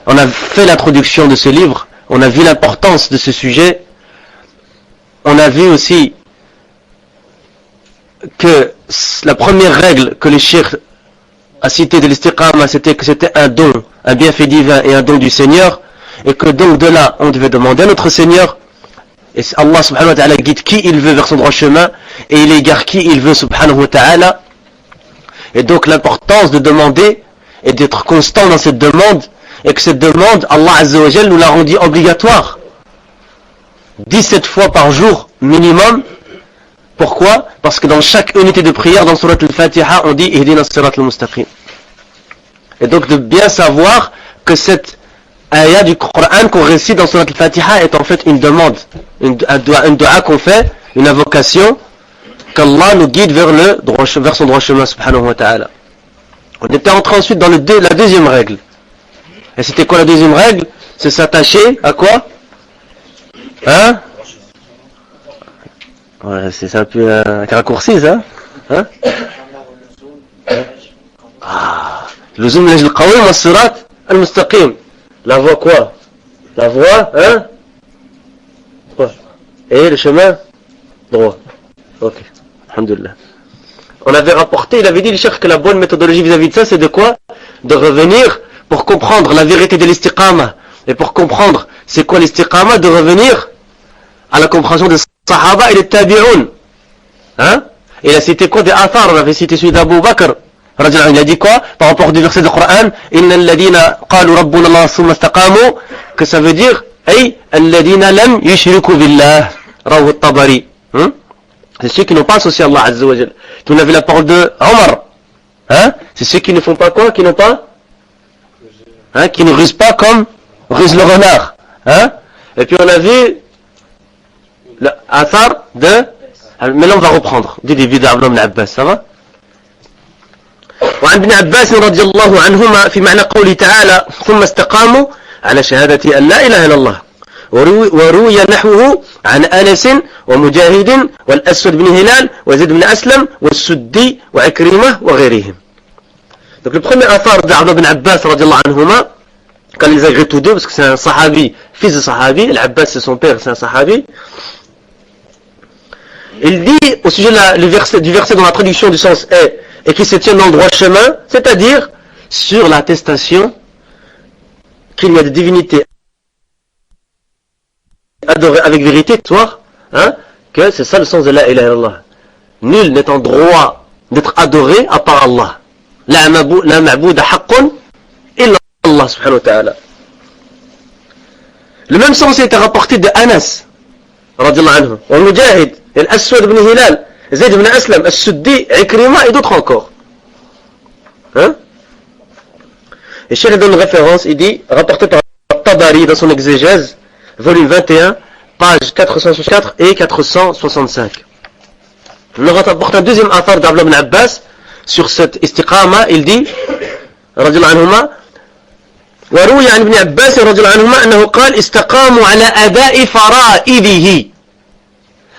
On a fait l'introduction de ce livre, on a vu l'importance de ce sujet, on a vu aussi que la première règle que le cheikh a citée de l'istiqama, c'était que c'était un don, un bienfait divin et un don du Seigneur, et que donc de là on devait demander à notre Seigneur, et Allah subhanahu wa ta'ala guide qui il veut vers son droit chemin, et il égare qui il veut subhanahu wa ta'ala, et donc l'importance de demander et d'être constant dans cette demande, et que cette demande, Allah Azza wa Jal nous l'a rendue obligatoire 17 fois par jour minimum. Pourquoi? Parce que dans chaque unité de prière, dans Surat al-Fatiha, on dit Ihdina as-sirat al-mustaqim. Et donc de bien savoir que cette ayah du Coran qu'on récite dans Surat al-Fatiha est en fait une demande, une dua qu'on fait, une invocation, qu'Allah nous guide vers son droit chemin subhanahu wa ta'ala. On était entré ensuite dans la deuxième règle. Et c'était quoi la deuxième règle? C'est s'attacher à quoi? Hein? Ouais, c'est un peu un raccourci, ça. Hein? Le zoom lège le qawim wa sirat al-mustaqim. La voie quoi? La voie, hein? Quoi? Et le chemin droit. Ok. Alhamdulillah. On avait rapporté, il avait dit le cheikh que la bonne méthodologie vis-à-vis de ça, c'est de quoi? De revenir pour comprendre la vérité de l'istiqama. Et pour comprendre c'est quoi l'istiqama, de revenir à la compréhension des Sahaba et des Tabi'un. Hein? Et il a cité quoi? Des athar. On avait cité celui d'Abu Bakr. Il a dit quoi? Par rapport du verset du Coran, Inna alladhina qalu rabbuna Allah summa istaqamu, que ça veut dire, ay, alladhina lam yushriku billah. Rawahu at-Tabari. C'est ceux qui n'ont pas associé Allah Azza wa Jal. Puis on avait la parole de Omar. Hein? C'est ceux qui ne font pas quoi? Qui n'ont pas? Hein? Qui ne rusent pas comme ruse le renard. Hein? Et puis on a vu l'Athar de... Mais là on va reprendre du début d'Abdullah ibn Abbas, ça va? وعن ابن عباس رضي الله عنهما في معنى قوله تعالى ثم استقاموا على شهادة أن لا إله إلا الله وروي نحوه عن أنس ومجاهد والأسود بن هلال وزيد بن أسلم والسدي وعكرمة وغيرهم. Donc le premier athar d'Abdullah ibn Abbas رضي الله عنهما, quand ils agrègent tous deux, parce que c'est un sahabi, fils de sahabi, l'Abbas c'est son père, c'est un sahabi, il dit au sujet du verset dont la traduction du sens est et qui se tient dans le droit chemin, c'est-à-dire sur l'attestation qu'il y a des divinités adorées avec vérité, toi, hein, que c'est ça le sens de la ilaha illallah. Nul n'est en droit d'être adoré à part Allah. La ma'bouda haqqun illa Allah subhanahu wa ta'ala. Le même sens a été rapporté de Anas radiyallahu anhu, wa Mujahid, al-Aswad ibn Hilal, Zayd ibn Aslam, al-Suddi, Ikrima et d'autres encore. Hein? Et Cheikh donne une référence, il dit, rapporté par Tabari dans son exégèse, volume 21, page 464 et 465. On rapporte un deuxième athar d'Abdullah ibn Abbas sur cette istiqama, il dit, radiyallahu anhuma, وروي عن ابن عباس رضي الله عنهما أنه قال استقاموا على أداء فرائضه,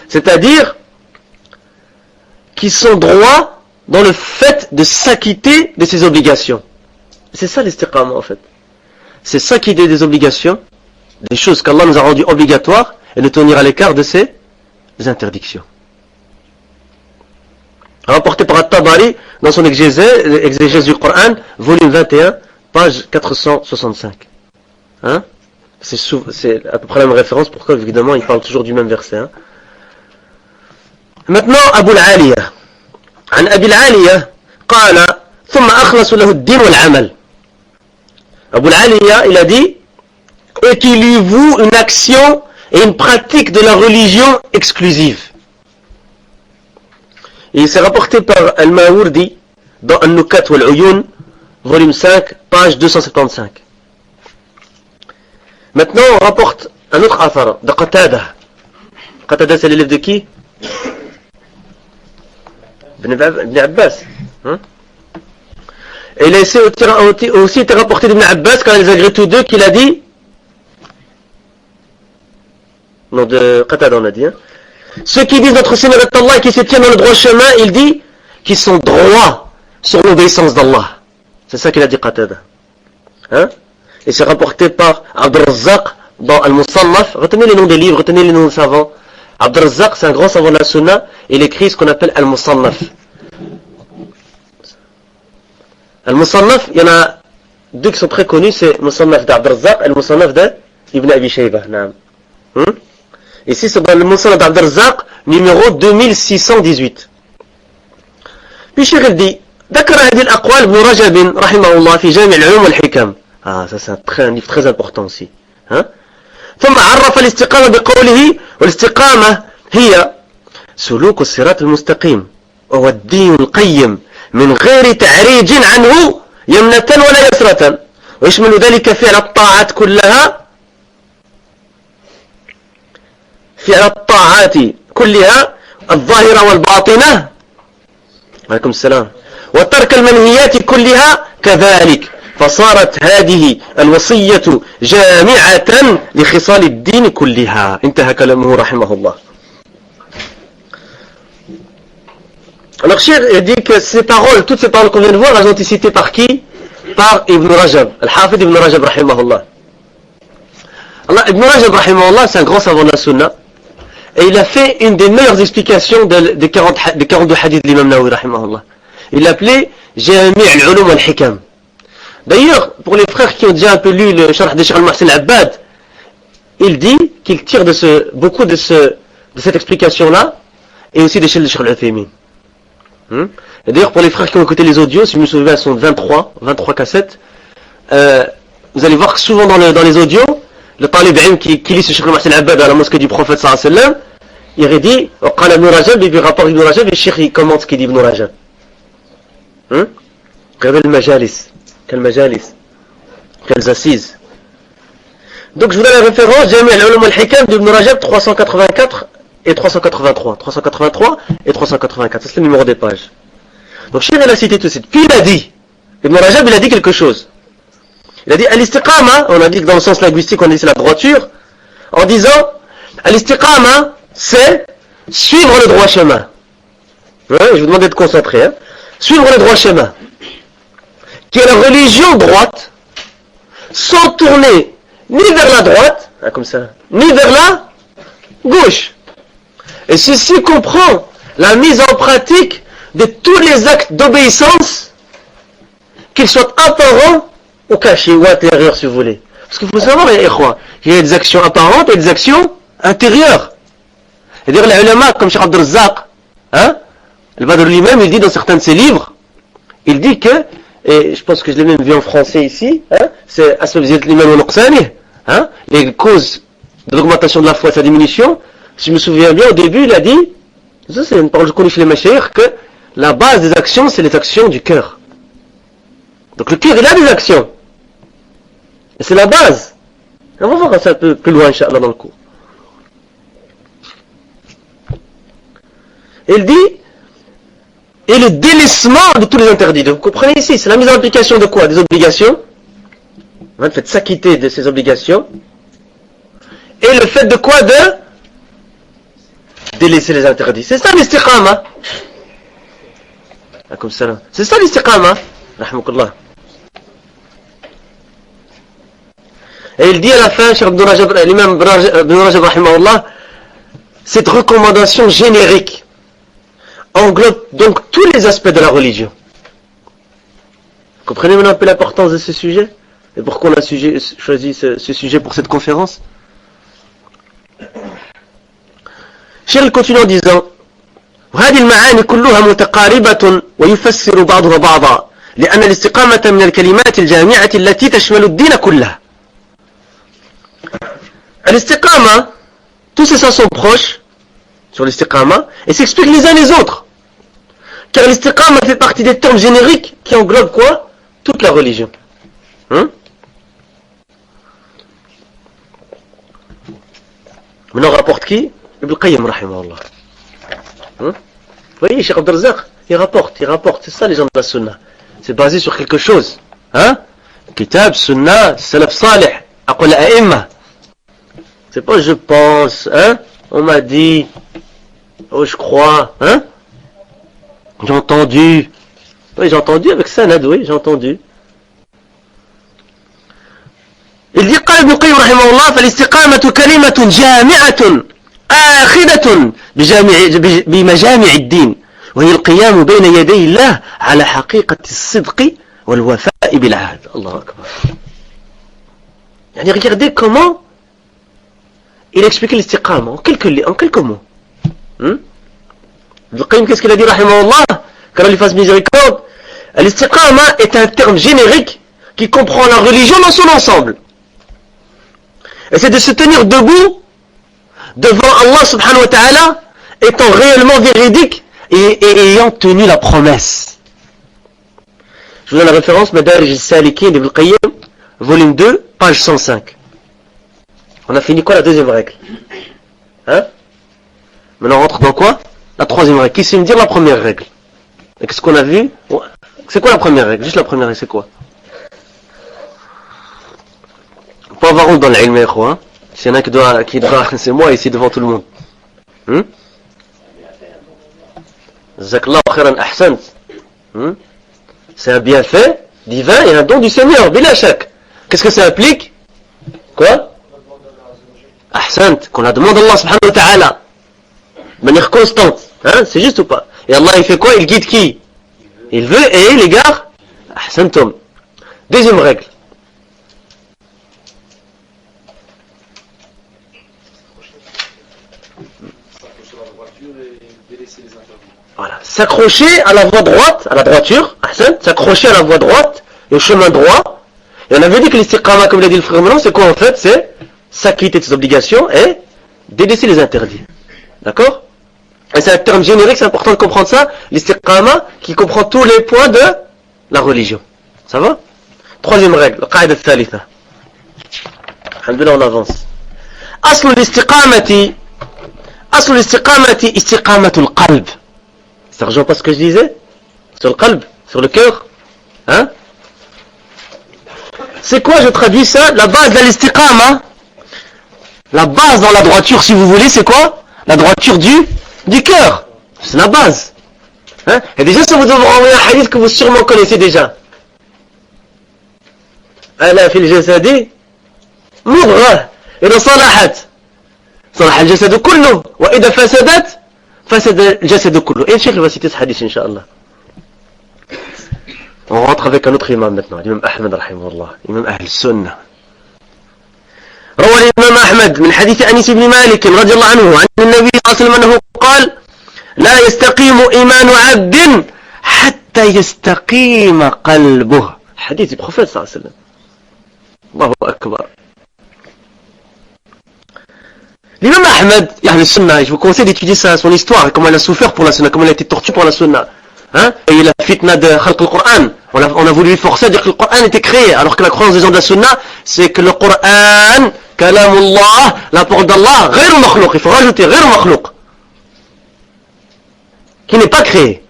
c'est-à-dire qui sont droits dans le fait de s'acquitter de ses obligations. C'est ça l'istiqama en fait. C'est s'acquitter des obligations, des choses qu'Allah nous a rendues obligatoires, et de tenir à l'écart de ses interdictions. Rapporté par At-Tabari dans son exégèse du Coran, volume 21, page 465. Hein? C'est à peu près la même référence, pourquoi évidemment il parle toujours du même verset. Hein? Maintenant, Abu al-Aliya. عن أبي العالية قال ثم أخلص له الدين والعمل. Abu al-Aliya, il a dit, et qu'il y voue une action et une pratique de la religion exclusive. Et il s'est rapporté par Al-Mawardi dans An-Nukat wal-Uyun, volume 5, page 275. Maintenant, on rapporte un autre athar de Qatada. Qatada, c'est l'élève de qui? Ibn Abbas. Hein? Et il a aussi été rapporté d'Ibn Abbas quand ils agrègent tous deux qu'il a dit, non de Qatada on a dit, hein? Ceux qui disent notre Seigneur est Allah et qui se tiennent dans le droit chemin, il dit qu'ils sont droits sur l'obéissance d'Allah. C'est ça qu'il a dit Qatada. Hein? Et c'est rapporté par Abd Razzaq dans Al-Musannaf. Retenez les noms des livres, retenez les noms des savants. Abd Razzaq, c'est un grand savant de la Sunna. Il écrit ce qu'on appelle Al-Musannaf. Al-Musannaf, il y en a deux qui sont très connus, c'est Musannaf d'Abd Razzaq et le Musannaf d'Ibn Abi Shaybah. Ici, c'est dans le Musannaf d'Abd Razzaq, numéro 2618. Puis Cheikh dit, ذكر هذه الأقوال ابن رجب رحمه الله في جامع العلوم والحكم. Ça c'est un livre très important aussi. ثم عرف الاستقامة بقوله والاستقامة هي سلوك الصراط المستقيم وهو الدين القيم من غير تعريج عنه يمنة ولا يسرة ويشمل ذلك فعل الطاعات كلها الظاهرة والباطنة عليكم السلام وترك المنهيات كلها كذلك فصارت هذه الوصية جامعة لخصال الدين كلها. انتهى كلامه رحمه الله. Alors Cheikh dit que ces paroles, toutes ces paroles qu'on vient de voir, elles ont été citées par qui? Par Ibn Rajab, Al-Hafid Ibn Rajab rahimahullah. Allah, Ibn Rajab rahimahullah, c'est un grand savant de la Sunna. Et il a fait une des meilleures explications des 42 hadiths de l'imam Nawawi rahimahullah. Il l'appelait Jami' al-Ulum al-Hikam. D'ailleurs, pour les frères qui ont déjà un peu lu le Sharh de Cheikh al-Muhsin al-Abbad, il dit qu'il tire beaucoup de cette explication-là, et aussi des Cheikh al-Uthaymin. Et d'ailleurs, pour les frères qui ont écouté les audios, si je me souviens, elles sont 23 cassettes, vous allez voir que souvent dans les audios, le talib ilm qui lit ce Cheikh al-Muhsin al-Abbad à la mosquée du prophète sallallahu alayhi wa sallam, il aurait dit, qala Ibn Rajab, et puis rapport Ibn Rajab, et le Cheikh il commente ce qu'il dit Ibn Rajab. Quel majalis, quelles assises. Donc je vous donne la référence, Jami' al-Ulum al-Hikam d'Ibn Rajab 384 et 383. 383 et 384, c'est le numéro des pages. Donc Cheikh il a cité tout de suite. Puis il a dit, Ibn Rajab il a dit quelque chose. Il a dit, al-istiqama, on a dit que dans le sens linguistique on dit c'est la droiture, en disant, al-istiqama c'est suivre le droit chemin. Je vous demande d'être concentré. Suivre le droit chemin. Qui est la religion droite, sans tourner ni vers la droite, comme ça, ni vers la gauche. Et ceci comprend la mise en pratique de tous les actes d'obéissance, qu'ils soient apparents ou cachés, ou intérieurs si vous voulez. Parce qu'il faut savoir, il y a des actions apparentes et des actions intérieures. C'est-à-dire les ulama, comme Cheikh Abd Razzaq, le Badr lui-même, il dit dans certains de ses livres, il dit que, et je pense que je l'ai même vu en français ici, c'est Asbab Ziyadat al-Iman wa Nuqsanih, les causes de l'augmentation de la foi et de sa diminution. Si je me souviens bien, au début, il a dit, ça c'est une parole connue chez les mashayikh, que la base des actions, c'est les actions du cœur. Donc le cœur, il a des actions. Et c'est la base. On va voir ça un peu plus loin, Inch'Allah, dans le cours. Et il dit, et le délaissement de tous les interdits. Donc, vous comprenez ici, c'est la mise en application de quoi? Des obligations. Le fait de s'acquitter de ces obligations. Et le fait de quoi? De délaisser les interdits. C'est ça l'istiqama. Comme ça là. C'est ça l'istiqama. Rahmoukallah. Et il dit à la fin, Cheikh l'imam Ibn Rajab rahimahullah, cette recommandation générique englobe donc tous les aspects de la religion. Vous comprenez maintenant un peu l'importance de ce sujet? Et pourquoi on a choisi ce sujet pour cette conférence? Cheikh continue en disant وهذه المعاني كلها متقاربة ويفسر بعضها بعضا لأن الاستقامة من الكلمات الجامعة التي تشمل الدين كله. L'istiqama, tous ces sens sont proches sur l'istiqama et s'expliquent les uns les autres. Car l'istiqama fait partie des termes génériques qui englobent quoi? Toute la religion. Maintenant rapporte qui? Ibn Qayyim rahimahullah. Vous voyez, Cheikh Abd Razzaq, il rapporte, c'est ça les gens de la Sunna. C'est basé sur quelque chose. Kitab, Sunna, Salaf Salih, Aqwal A'imma. C'est pas je pense, on m'a dit, oh je crois, j'ai entendu. Oui, j'ai entendu avec Sanad, oui, j'ai entendu. ابن القيم رحمه الله فالاستقامة كلمة جامعة آخذة بمجامع الدين وهي القيام بين يدي الله على حقيقة الصدق والوفاء بالعهد. الله أكبر. يعني regardez comment il explique l'istiqama en quelques mots. Ibn al-Qayyim, qu'est-ce qu'il a dit rahimahullah? Qu'Allah lui fasse miséricorde. L'istiqama est un terme générique qui comprend la religion dans son ensemble. Et c'est de se tenir debout devant Allah subhanahu wa ta'ala, étant réellement véridique et ayant tenu la promesse. Je vous donne la référence, Madarij al-Salikin d'Ibn al-Qayyim, volume 2, page 105. On a fini quoi, la deuxième règle? Hein? Maintenant on rentre dans quoi? La troisième règle. Qui sait me dire la première règle? Et qu'est-ce qu'on a vu? C'est quoi la première règle? Juste la première règle, c'est quoi? Faut avoir honte dans l'ilm, hein? S'il y en a qui doit, c'est moi ici devant tout le monde. Jazakallahu khairan ahsant. C'est un bienfait divin et un don du Seigneur, bila shak. Qu'est-ce que ça implique? Quoi? Ahsant, qu'on la demande à Allah subhanahu wa ta'ala. De manière constante. Hein? C'est juste ou pas? Et Allah il fait quoi? Il guide qui? Il veut et il égare. Ahsantum. Deuxième règle. Voilà. S'accrocher à la voie droite, à la droiture, s'accrocher à la voie droite et au chemin droit. Et on avait dit que l'istiqama, comme l'a dit le frère Melon, c'est quoi en fait? C'est s'acquitter de ses obligations et délaisser les interdits. D'accord? Et c'est un terme générique, c'est important de comprendre ça. L'istiqama qui comprend tous les points de la religion. Ça va? Troisième règle, le qaïda al-thalitha. Alhamdulillah, on avance. Aslu l'istiqamati istiqamatul qalb. Ça rejoint pas ce que je disais? Sur le qalb, sur le cœur. Hein? C'est quoi, je traduis ça? La base de l'istiqama. La base dans la droiture, si vous voulez, c'est quoi? La droiture du cœur. C'est la base. Hein? Et déjà, ça vous devrait envoyer un hadith que vous sûrement connaissez déjà. Ala fil jasadi mudghah. إذا صلحت صلح الجسد كله وإذا فسدت فسد الجسد كله. Et le cheikh va citer ce hadith, Inch'Allah. On rentre avec un autre imam maintenant, l'imam Ahmed rahimahullah, imam Ahl Sunnah. روى الإمام أحمد من حديث أنس بن مالك رضي الله عنه عن النبي صلى الله عليه وسلم أنه قال لا يستقيم إيمان عبد حتى يستقيم قلبه. حديث الprophète صلى الله عليه وسلم. الله أكبر. L'imam Ahmed, Ahl Sunnah, je vous conseille d'étudier son histoire, comment il a souffert pour la Sunnah, comment il a été torturé pour la Sunnah. Hein? Et il a fitna de Khalq al-Qur'an. On a voulu lui forcer à dire que le Qur'an était créé, alors que la croyance des gens de la Sunnah, c'est que le Qur'an, kalamullah, la parole d'Allah, ghayr makhlouq. Il faut rajouter ghayr makhlouq, qui n'est pas créé.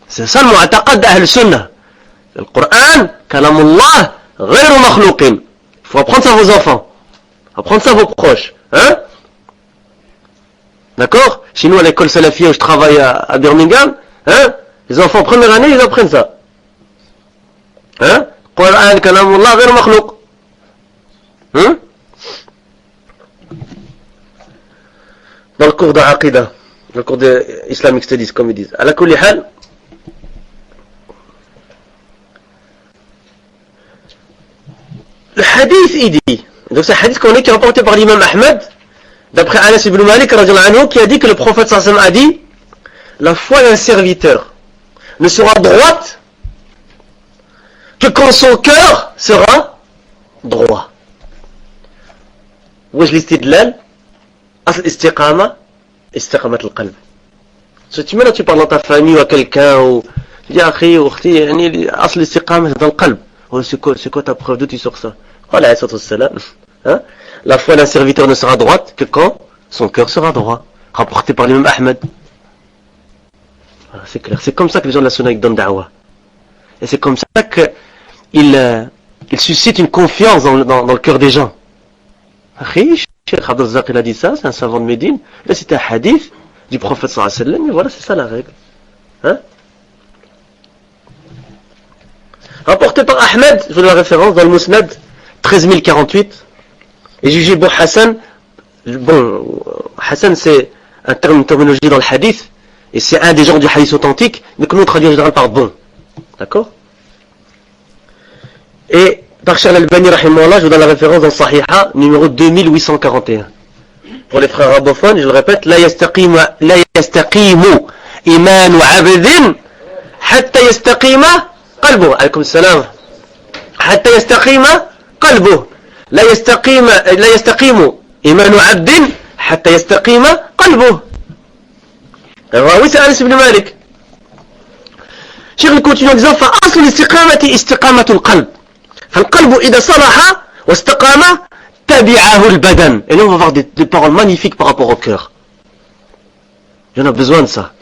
C'est ça le mu'taqad d'Ahl Sunnah. Le Qur'an, kalamullah, ghayr makhlouqin. Il faut apprendre ça à vos enfants, apprendre ça à vos proches. Hein? D'accord? Chez nous, à l'école salafia où je travaille à Birmingham, hein? Les enfants, première année, ils apprennent ça. Hein? Qur'an, kalamullah, ghayr makhlouq. Hein? Dans le cours d'Aqida, dans le cours de Islamic Studies, comme ils disent. À la kulli hal, le hadith, il dit, donc c'est un hadith qu'on est qui est rapporté par l'imam Ahmed, d'après Anas ibn Malik, anhu, qui a dit que le prophète sallallahu alayhi wa sallam a dit, la foi d'un serviteur ne sera droite que quand son cœur sera droit. Wesh l'istidlal, asl istiqama, istiqamat al-qalb. Tu maintenant tu parles dans ta famille ou à quelqu'un, ou tu dis akhi ou khti, asl istiqama c'est dans le qalb. C'est quoi ta preuve? D'où tu sors ça? Hein? La foi d'un serviteur ne sera droite que quand son cœur sera droit. Rapporté par l'imam Ahmed. Voilà, c'est clair. C'est comme ça que les gens de la Sunna donnent da'wah. Et c'est comme ça qu'il suscite une confiance dans le cœur des gens. Cheikh Abdel Zaq, il a dit ça, c'est un savant de Médine. Là, c'était un hadith du prophète sallallahu alayhi wa sallam. Et voilà, c'est ça la règle. Hein? Rapporté par Ahmed, je vous donne la référence dans le Musnad 13048, est jugé bon Hassan. Bon, Hassan c'est un terme, une terminologie dans le hadith, et c'est un des genres du hadith authentique, mais que nous traduit en général par bon. D'accord? Et par Cheikh Al-Albani, rahimahullah, je vous donne la référence dans Sahiha, numéro 2841. Pour les frères arabophones, je le répète, la yastaqimu imanu abdin hatta yastaqima qalbuh. Alaykum salam. Hatta yastaqima qalbuh. La yastaqimu imanu abdin hatta yastaqima qalbuh. الراوي c'est Anas ibn Malik. Cheikh continue en disant فأصل الاستقامة استقامة القلب. فالقلب إذا صلح واستقام تبعه البدن. Et là on va voir des paroles magnifiques par rapport au cœur. J'en ai besoin de ça.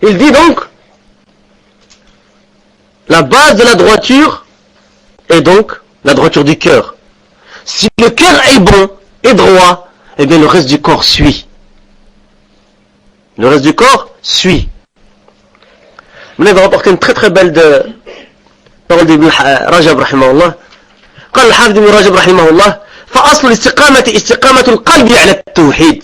Il dit donc la base de la droiture est donc la droiture du cœur. Si le cœur est bon et droit, eh bien le reste du corps suit. Le reste du corps suit. Maintenant, il va rapporter une très très belle parole d'Ibn Rajab rahimahullah. قال الحافظ ابن رجب رحمه الله فأصل الاستقامة استقامة القلب على التوحيد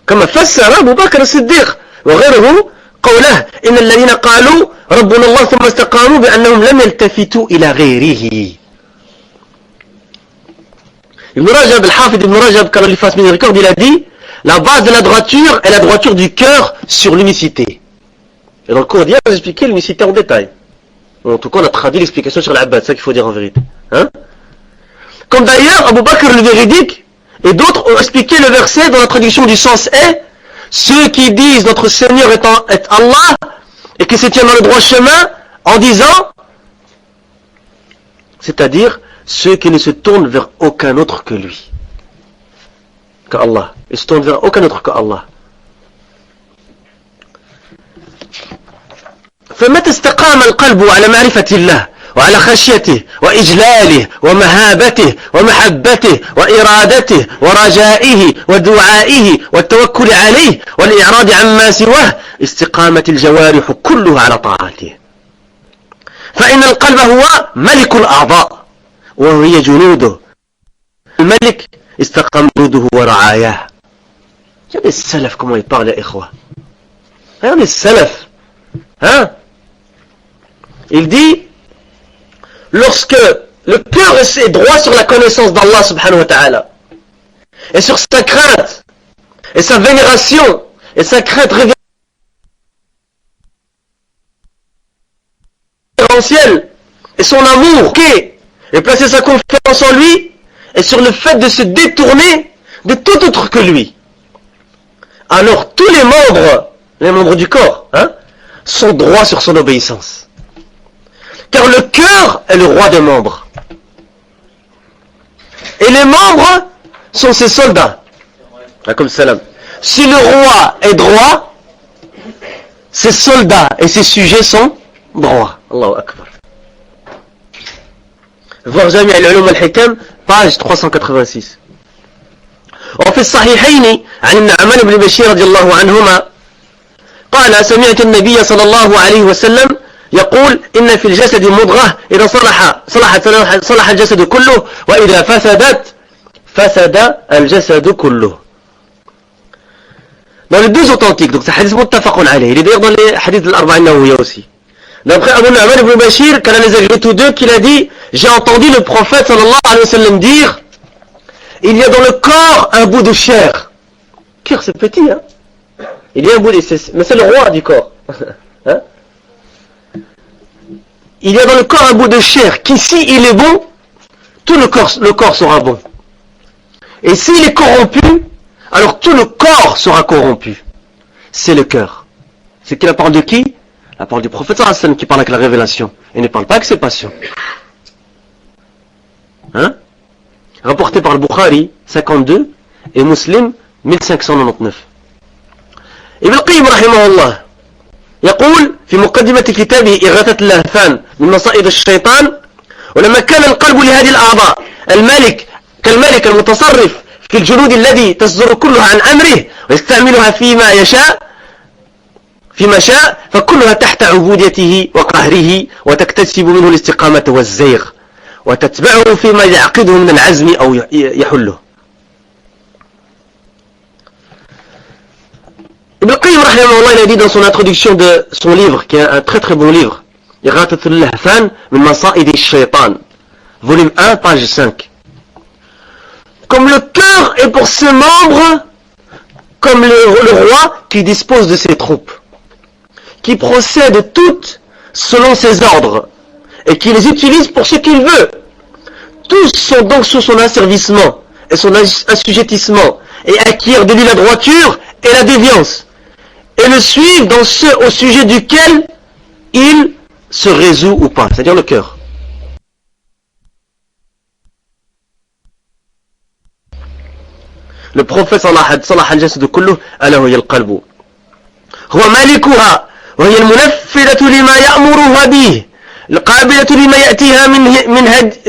كما فسر أبو بكر الصديق وغيره قوله إن الذين قالوا ربنا الله ثم استقاموا بأنهم لم يلتفتوا إلى غيره. Ibn Rajab, le Hafid Ibn Rajab, quand il fasse miséricorde, il a dit la base de la droiture est la droiture du cœur sur l'unicité. Et dans le cours d'hier, j'ai expliqué l'unicité en détail. En tout cas, on a traduit l'explication sur l'Abbad, c'est ça qu'il faut dire en vérité. Hein? Comme d'ailleurs, Abu Bakr le véridique et d'autres ont expliqué le verset dans la traduction du sens est ceux qui disent notre Seigneur est Allah et qui se tiennent dans le droit chemin en disant, c'est-à-dire ceux qui ne se tournent vers aucun autre que lui, que Allah. Ils se tournent vers aucun autre que Allah. فمتى استقام القلب على معرفة الله وعلى خشيته وإجلاله ومهابته ومحبته وإرادته ورجائه ودعائه والتوكل عليه والإعراض عما سواه استقامت الجوارح كلها على طاعته فإن القلب هو ملك الأعضاء وهي جنوده الملك استقام جنوده ورعاياه. Regardez le salaf comment il parle يا إخوة. Regardez le salaf. Hein? Il dit lorsque le cœur est droit sur la connaissance d'Allah subhanahu wa ta'ala et sur sa crainte et sa vénération et sa crainte révérentielle et son amour et placer sa confiance en lui et sur le fait de se détourner de tout autre que lui, alors tous les membres du corps sont droits sur son obéissance. Car le cœur est le roi des membres. Et les membres sont ses soldats. Comme salam. Si le roi est droit, ses soldats et ses sujets sont droits. Allahu Akbar. Voir Jami' al-Ulum al-Hikam, page 386. وفي الصحيحين عن النعمان بن بشير رضي الله عنهما قال سمعت النبي صلى الله عليه وسلم يقول إن في الجسد مضغة إذا صلح الجسد كله وإذا فسد الجسد كله. Dans les deux authentiques, donc c'est hadith muttafaqun alayh. Il est d'ailleurs dans les hadiths de l'Arba'in Nawawiyya aussi. D'après Abu Nu'man ibn Bashir, quand on les a vus tous deux, qu'il a dit j'ai entendu le prophète sallallahu alayhi wa sallam dire il y a dans le corps un bout de chair. Le cœur c'est petit, hein. Il y a un bout de... mais c'est le roi du corps. Hein? Il y a dans le corps un bout de chair qui, si il est bon, tout le corps sera bon. Et s'il est corrompu, alors tout le corps sera corrompu. C'est le cœur. C'est la parole de qui? La parole du prophète sallallahu alayhi wa sallam qui parle avec la révélation. Il ne parle pas avec ses passions. Hein? Rapporté par le Bukhari 52 et Muslim 1599. Ibn Qayyim rahimahullah يقول في مقدمة كتابه إغاثة اللهفان من مصائد الشيطان ولما كان القلب لهذه الأعضاء كالملك المتصرف في الجنود الذي تصدر كلها عن أمره ويستعملها فيما شاء فكلها تحت عبوديته وقهره وتكتسب منه الاستقامة والزيغ وتتبعه فيما يعقده من العزم أو يحله. Ibn Qayyim rahimahullah, il a dit dans son introduction de son livre, qui est un très très bon livre, Ighathatul Lahfan min Masa'id ash-Shaytan, volume 1, page 5. Comme le cœur est pour ses membres, comme le roi qui dispose de ses troupes, qui procède toutes selon ses ordres, et qui les utilise pour ce qu'il veut. Tous sont donc sous son asservissement et son assujettissement, et acquièrent de lui la droiture et la déviance, et le suivent dans ce au sujet duquel il se résout ou pas, c'est-à-dire le cœur. Le prophète صلح الجسد كله ألا هي القلب هو مالكها وهي المنفذة لما يأمرها به القابلة لما يأتيها من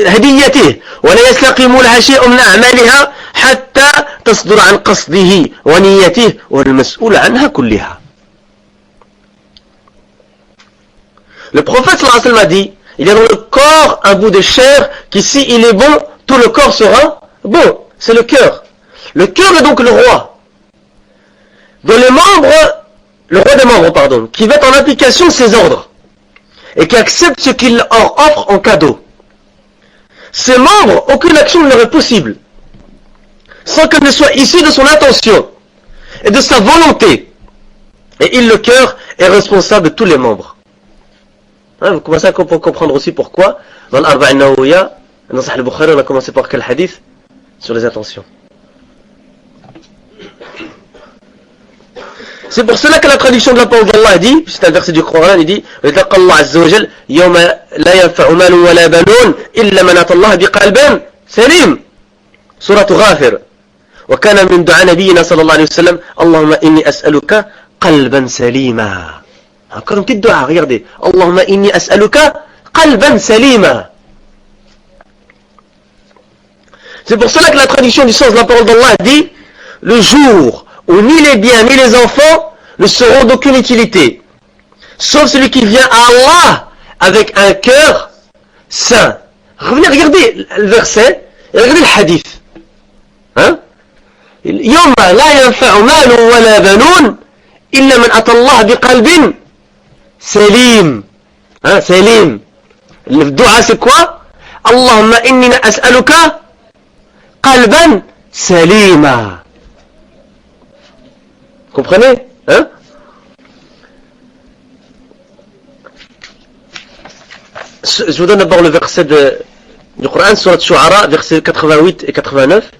هديته ولا يستقيم لها شيء من أعمالها حتى تصدر عن قصده ونيته والمسؤول عنها كلها. Le prophète sallallahu alayhi wa sallam a dit, il y a dans le corps un bout de chair qui, si il est bon, tout le corps sera bon. C'est le cœur. Le cœur est donc le roi. Dans les membres, le roi des membres, pardon, qui met en application ses ordres et qui accepte ce qu'il leur offre en cadeau. Ces membres, aucune action ne leur est possible sans qu'elle ne soit issue de son intention et de sa volonté. Et il, le cœur, est responsable de tous les membres. Hein, vous commencez à comprendre aussi pourquoi dans l'Arba'in Nawawiyya, dans Sahih al-Bukhari, on a commencé par quel hadith? Sur les intentions. C'est pour cela que la traduction de la parole d'Allah dit, c'est un verset du Coran, il dit وَيَتَقَى اللَّهُ عَزَّ وَجَلَّ يَوْمَ لَا يَنْفَعُ مَالٌ وَلَا بَنُونَ إِلَّا مَنْ أَتَى اللَّهَ بِقَلْبٍ سَلِيمٍ سورة غافر. وكان من دعاء نبينا صلى الله عليه وسلم اللهم إني أسألك قلبا سليما. Encore une petite dua, regardez. اللهم إني أسألك قلبا سليما. C'est pour cela que la traduction du sens de la parole d'Allah dit le jour où ni les biens ni les enfants ne seront d'aucune utilité, sauf celui qui vient à Allah avec un cœur saint. Regardez le verset et regardez le hadith. Hein? يوم لا ينفع مال ولا بنون إلا من أتى الله بقلب سليم. Hein? سليم. Le dua c'est quoi? اللهم إني أسألك قلبا سليما. Comprenez? Hein? Je vous donne d'abord le verset du Coran, Surat Shu'ara, versets 88 et 89.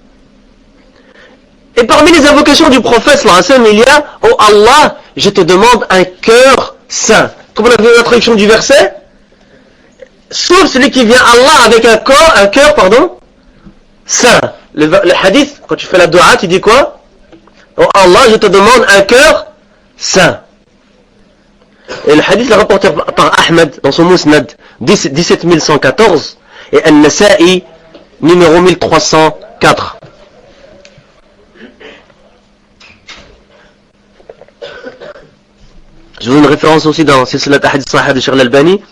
Et parmi les invocations du prophète, il y a « Oh Allah, je te demande un cœur saint ». Comme on a vu la traduction du verset, sauf celui qui vient à Allah avec un cœur, saint. Le hadith, quand tu fais la dua, tu dis quoi? Oh Allah, je te demande un cœur saint. Et le hadith est rapporté par Ahmed dans son Musnad 17114 et An-Nasa'i numéro 1304. Je vous donne une référence aussi dans Silsilat Ahadith Sahih de Cheikh Al-Albani,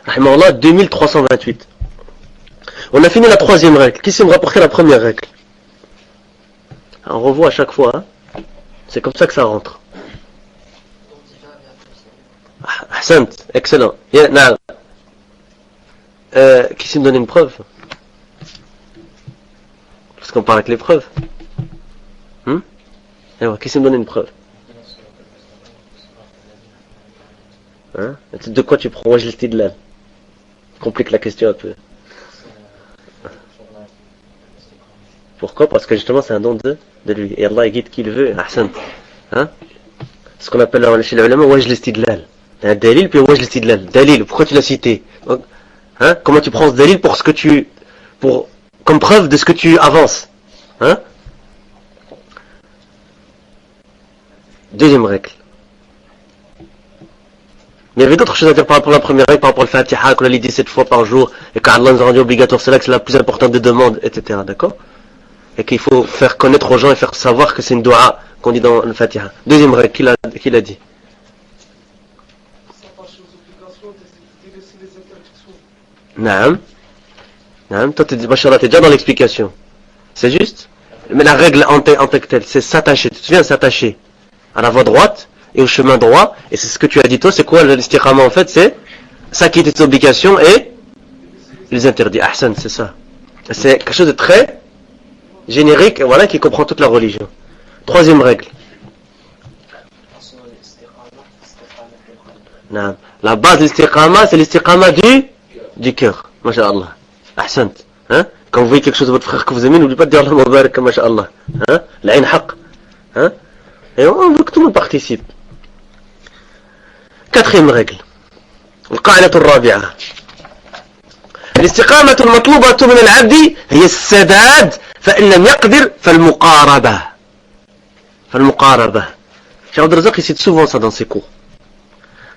rahimahullah, 2328. On a fini la troisième règle. Qui sait me rapporter la première règle? On revoit à chaque fois. Hein? C'est comme ça que ça rentre. Ahsant, excellent. Qui sait me donner une preuve? Parce qu'on parle avec les preuves. Qui sait me donner une preuve? Hein? De quoi tu prends Wajh al-Istidlal? Complique la question un peu. Pourquoi? Parce que justement c'est un don de lui. Et Allah guide qui le veut. Ahsan. Hein? Ce qu'on appelle chez les ulama Wajh al-Istidlal. Un dalil puis Wajh al-Istidlal. Dalil, pourquoi tu l'as cité? Hein? Comment tu prends ce dalil comme preuve de ce que tu avances? Hein? Deuxième règle. Il y avait d'autres choses à dire par rapport à la première règle, par rapport au Fatiha, qu'on a dit 17 fois par jour, et qu'Allah nous a rendu obligatoire, c'est là que c'est la plus importante des demandes, etc. D'accord? Et qu'il faut faire connaître aux gens et faire savoir que c'est une dua qu'on dit dans le Fatiha. Deuxième règle, qui l'a dit? Naam. Hein, toi, machallah, t'es déjà dans l'explication. C'est juste. Mais la règle en tant que telle, c'est s'attacher. Tu te souviens, s'attacher à la voie droite et au chemin droit. Et c'est ce que tu as dit toi, c'est quoi l'istiqama en fait? C'est s'acquitter des obligations et les interdits. Ahsan, c'est ça. C'est quelque chose de très générique, voilà, qui comprend toute la religion. Troisième règle. La base de l'istiqama, c'est l'istiqama du cœur. Masha'Allah. Ahsant. Hein? Quand vous voyez quelque chose de votre frère que vous aimez, n'oubliez pas de dire Allah Mubarak, Masha'Allah. Hein? L'aïn haq. Hein? Et on veut que tout le monde participe. Quatrième règle. القاعدة الرابعة. الاستقامة المطلوبة من العبد هي السداد فإن لم يقدر فالمقاربة. Cheikh Abdel Razak il cite souvent ça dans ses cours.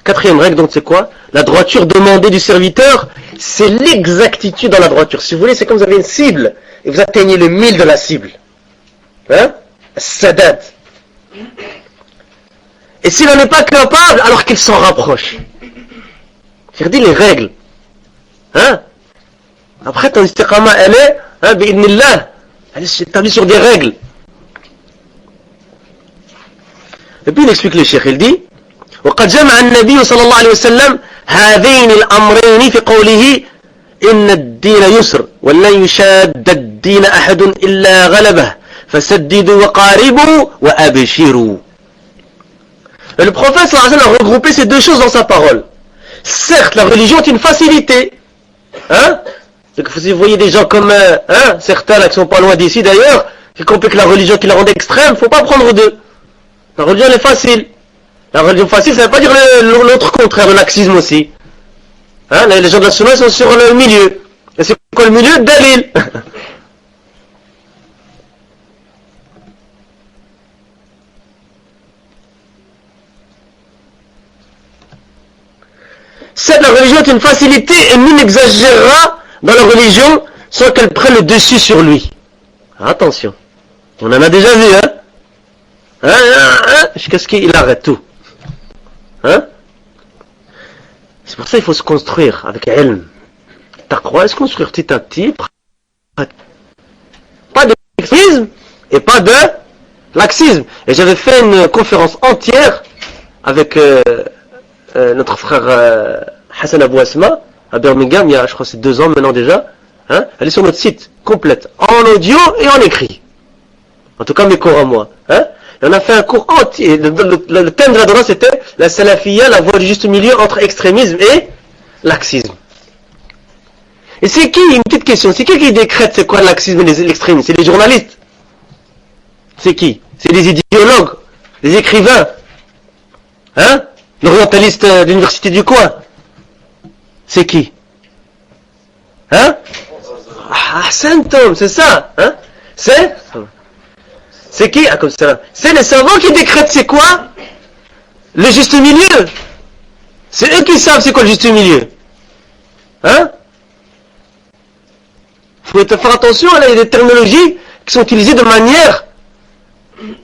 Quatrième règle, donc c'est quoi? La droiture demandée du serviteur, c'est l'exactitude dans la droiture. Si vous voulez, c'est comme vous avez une cible et vous atteignez le mille de la cible. Hein? Sadad. Et s'il n'en est pas capable, alors qu'il s'en rapproche. J'ai dit les règles. Hein? Après, ton istiqama, elle est, hein, bi'idnillah, elle est établie sur des règles. Et puis il explique le cheikh, il dit وقد جمع النبي صلى الله عليه وسلم هذين الأمرين في قوله إن الدين يسر ولن يشاد الدين أحد إلا غلبه فسددوا وقاربوا وأبشروا. Le prophète sallallahu alayhi wa sallam a regroupé ces deux choses dans sa parole. Certes, la religion est une facilité. Hein? Donc, si vous voyez des gens comme hein, certains là qui sont pas loin d'ici d'ailleurs, qui compliquent la religion, qui la rendent extrême, il ne faut pas prendre d'eux. La religion est facile. La religion facile, ça ne veut pas dire l'autre contraire, le laxisme aussi. Hein, les gens de la sunna sont sur le milieu. Et c'est quoi le milieu? Dalil. Cette la religion est une facilité et nul n'exagérera dans la religion sans qu'elle prenne le dessus sur lui. Attention. On en a déjà vu, hein? Jusqu'à ce qu'il arrête tout. Hein? C'est pour ça qu'il faut se construire avec ilm. Taqwa, se construire petit à petit. Pas d'extrémisme et pas de laxisme. Et j'avais fait une conférence entière avec notre frère Hassan Abou Asma à Birmingham, il y a, je crois, c'est 2 ans maintenant déjà. Hein? Elle est sur notre site, complète, en audio et en écrit. En tout cas, mes cours à moi. Hein? Et on a fait un cours entier. Le thème de la Dora, c'était la salafiyya, la voie du juste milieu entre extrémisme et laxisme. Et c'est qui, une petite question, c'est qui décrète c'est quoi le laxisme et l'extrémisme? C'est les journalistes. C'est qui? C'est les idéologues, les écrivains. Hein? L'orientaliste de l'université du coin. C'est qui? Hein? Ah, Saint-Homme, c'est ça. Hein? C'est qui? Ah, comme ça. C'est les savants qui décrètent c'est quoi? Le juste milieu. C'est eux qui savent c'est quoi le juste milieu. Hein? Il faut faire attention, là, il y a des terminologies qui sont utilisées de manière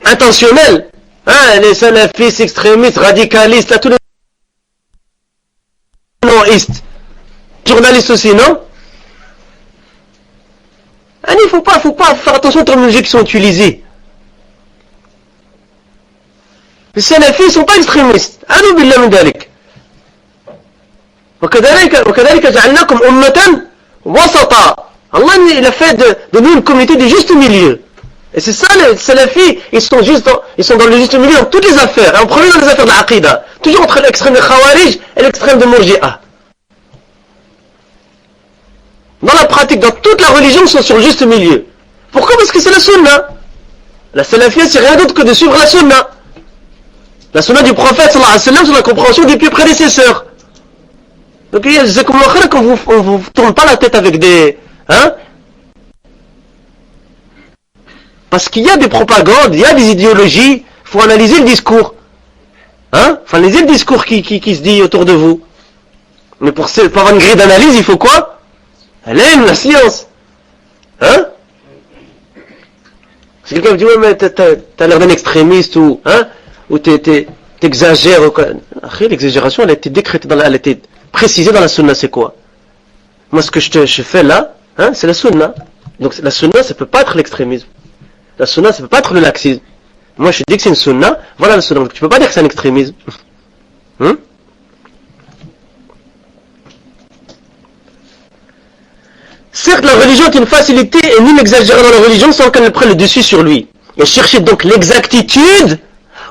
intentionnelle. Hein? Les salafistes, extrémistes, radicalistes, là, tous les nonistes. Journalistes aussi, non? Il ne faut pas faire attention aux terminologies qui sont utilisées. Les salafis ne sont pas extrémistes. A'udhu billah min dhalik. وكذلك جعلناكم أمة وسطا. Allah il a fait de nous une communauté du juste milieu. Et c'est ça les salafis, ils sont dans le juste milieu dans toutes les affaires. Et en premier dans les affaires de l'aqida. Toujours entre l'extrême de Khawarij et l'extrême de Murji'a. Dans la pratique, dans toute la religion, ils sont sur le juste milieu. Pourquoi? Parce que c'est la sunna. La salafia, c'est rien d'autre que de suivre la sunna. La sunna du prophète, sallallahu alayhi wa sallam, sur la compréhension des pieux prédécesseurs. Donc, c'est comme le quand vous ne tournez pas la tête avec des... Hein? Parce qu'il y a des propagandes, il y a des idéologies, il faut analyser le discours. Hein? Il faut analyser le discours qui se dit autour de vous. Mais pour avoir une grille d'analyse, il faut quoi? Elle aime la science. Hein? Si quelqu'un me dit, ouais, mais t'as l'air d'un extrémiste ou, hein? Ou t'exagères ou quoi. L'exagération, elle a été décrétée elle a été précisée dans la sunna, c'est quoi? Moi, ce que je fais là, Hein, c'est la sunna. Donc la sunna, ça peut pas être l'extrémisme. La sunna, ça peut pas être le laxisme. Moi, je dis que c'est une sunna, voilà la sunna. Donc tu peux pas dire que c'est un extrémisme. Hein? Certes, la religion est une facilité et nul n'exagère dans la religion sans qu'elle prenne le dessus sur lui. Et cherchez donc l'exactitude,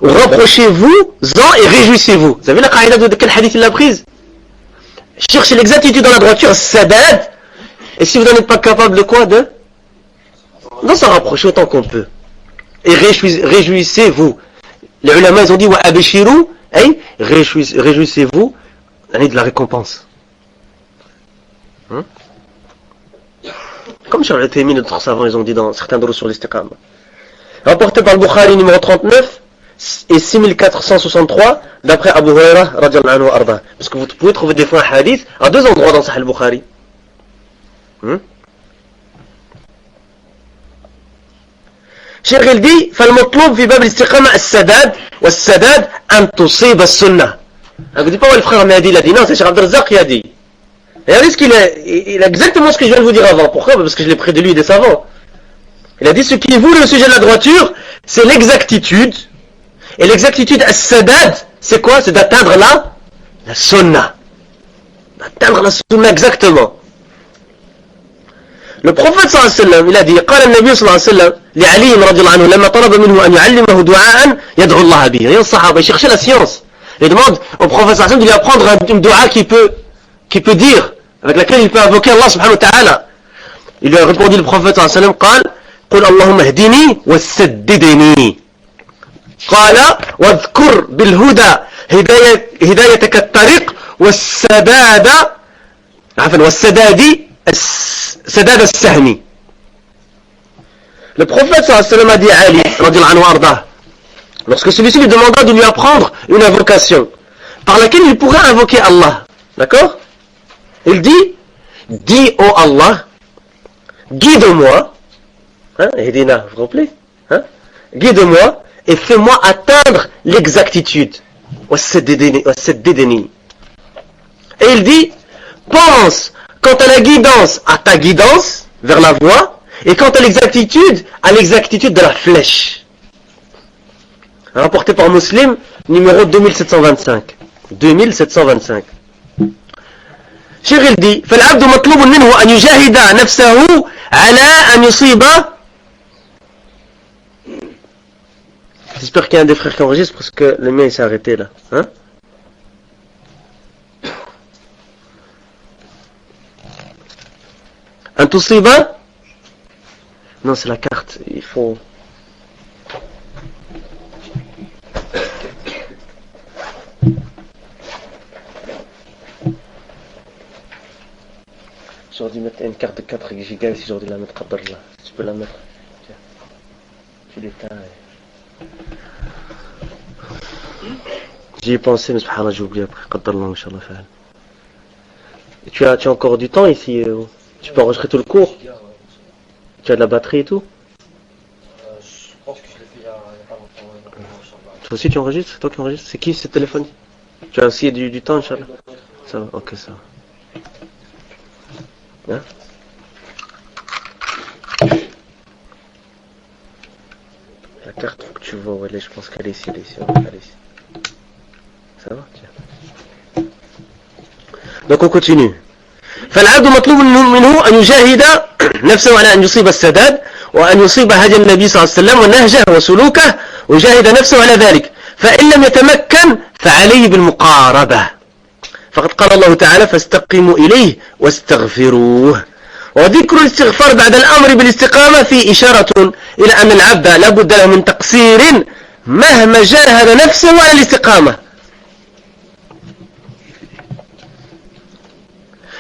reprochez-vous-en et réjouissez-vous. Vous avez la qaïda de quel hadith il l'a prise? Cherchez l'exactitude dans la droiture, sadad. Et si vous n'en êtes pas capable de quoi? De s'en rapprocher autant qu'on peut. Et réjouissez-vous. Les ulama, ils ont dit, wa abishiru, réjouissez-vous, l'année de la récompense. Hein? Comme Cheikh Al-Uthaymin et d'autres savants, ils ont dit dans certains drous sur l'istiqama. Rapporté par le Bukhari numéro 39 et 6463 d'après Abu Hurairah radiyallahu anhu arda. Parce que vous pouvez trouver des fois un hadith à deux endroits dans Sahih al-Bukhari. Cheikh il dit فالمطلوب في باب الاستقامة السداد والسداد أن تصيب السنة. Je ne dis pas le frère Mahdi l'a dit, non, c'est Cheikh Abdel Razak qui a dit. Et regardez ce qu'il a, il a exactement ce que je viens de vous dire avant. Pourquoi? Parce que je l'ai pris de lui et des savants. Il a dit ce qui est voulu le sujet de la droiture, c'est l'exactitude. Et l'exactitude as-sadad, c'est quoi? C'est d'atteindre la sunna. D'atteindre la sunna exactement. Le prophète sallallahu alayhi wa sallam, il a dit, قال النبي صلى الله عليه وسلم لعلي رضي الله عنه لما طلب منه أن يعلمه دعاء يدعو الله به. Et les sahaba, ils cherchaient la science. Ils demandent au prophète sallallahu alayhi wa sallam de lui apprendre une dua qui peut dire, avec laquelle il peut invoquer Allah subhanahu wa ta'ala. Il lui a répondu le prophète sallallahu alayhi wa sallam, قال قل اللهم اهدني وسددني. قال واذكر بالهدى هدايتك الطريق والسداد عفوا والسداد سداد السهم. Le prophète sallallahu alayhi wa sallam a dit à Ali radiyallahu anhu arda, lorsque celui-ci lui demanda de lui apprendre une invocation par laquelle il pourrait invoquer Allah, d'accord? Il dit, dis ô Allah, guide-moi, hein, Hedina, vous vous rappelez, hein? Guide-moi et fais-moi atteindre l'exactitude. Et il dit, pense quant à la guidance, à ta guidance vers la voie, et quant à l'exactitude de la flèche. Rapporté par Muslim, numéro 2725. 2725. Cheikh il dit, فالعبد مطلوب منه أن يجاهد نفسه على أن يصيب. J'espère qu'il y a un des frères qui enregistre parce que le mien il s'est arrêté là. Hein? Un tusiba? Non, c'est la carte. Il faut. J'aurais dû mettre une carte de 4 gigas si j'aurais dû la mettre à là. Si tu peux la mettre. Tiens. Tu l'éteins. J'y ai pensé, mais subhanallah, j'ai oublié après. Qaddarallah, inshallah. Tu as encore du temps ici? Tu peux enregistrer tout le cours? Tu as de la batterie et tout? Je pense que je l'ai fait il y a pas longtemps. Toi aussi tu enregistres? C'est toi qui enregistres? C'est qui ce téléphone? Tu as aussi du temps, Inch'Allah? Ça va, ok, ça va. Hein? La carte, faut que tu vois où elle est, je pense qu'elle est ici, elle est ici. Elle est ici. Ça va? Tiens. Donc on continue. فالعبد مطلوب منه أن يجاهد نفسه على أن يصيب السداد وأن يصيب هدي النبي صلى الله عليه وسلم ونهجه وسلوكه ويجاهد نفسه على ذلك فإن لم يتمكن فعليه بالمقاربة فقد قال الله تعالى فاستقيموا إليه واستغفروه. وذكر الاستغفار بعد الأمر بالاستقامة فيه إشارة إلى أن العبد لا بد له من تقصير مهما جاهد نفسه على الاستقامة.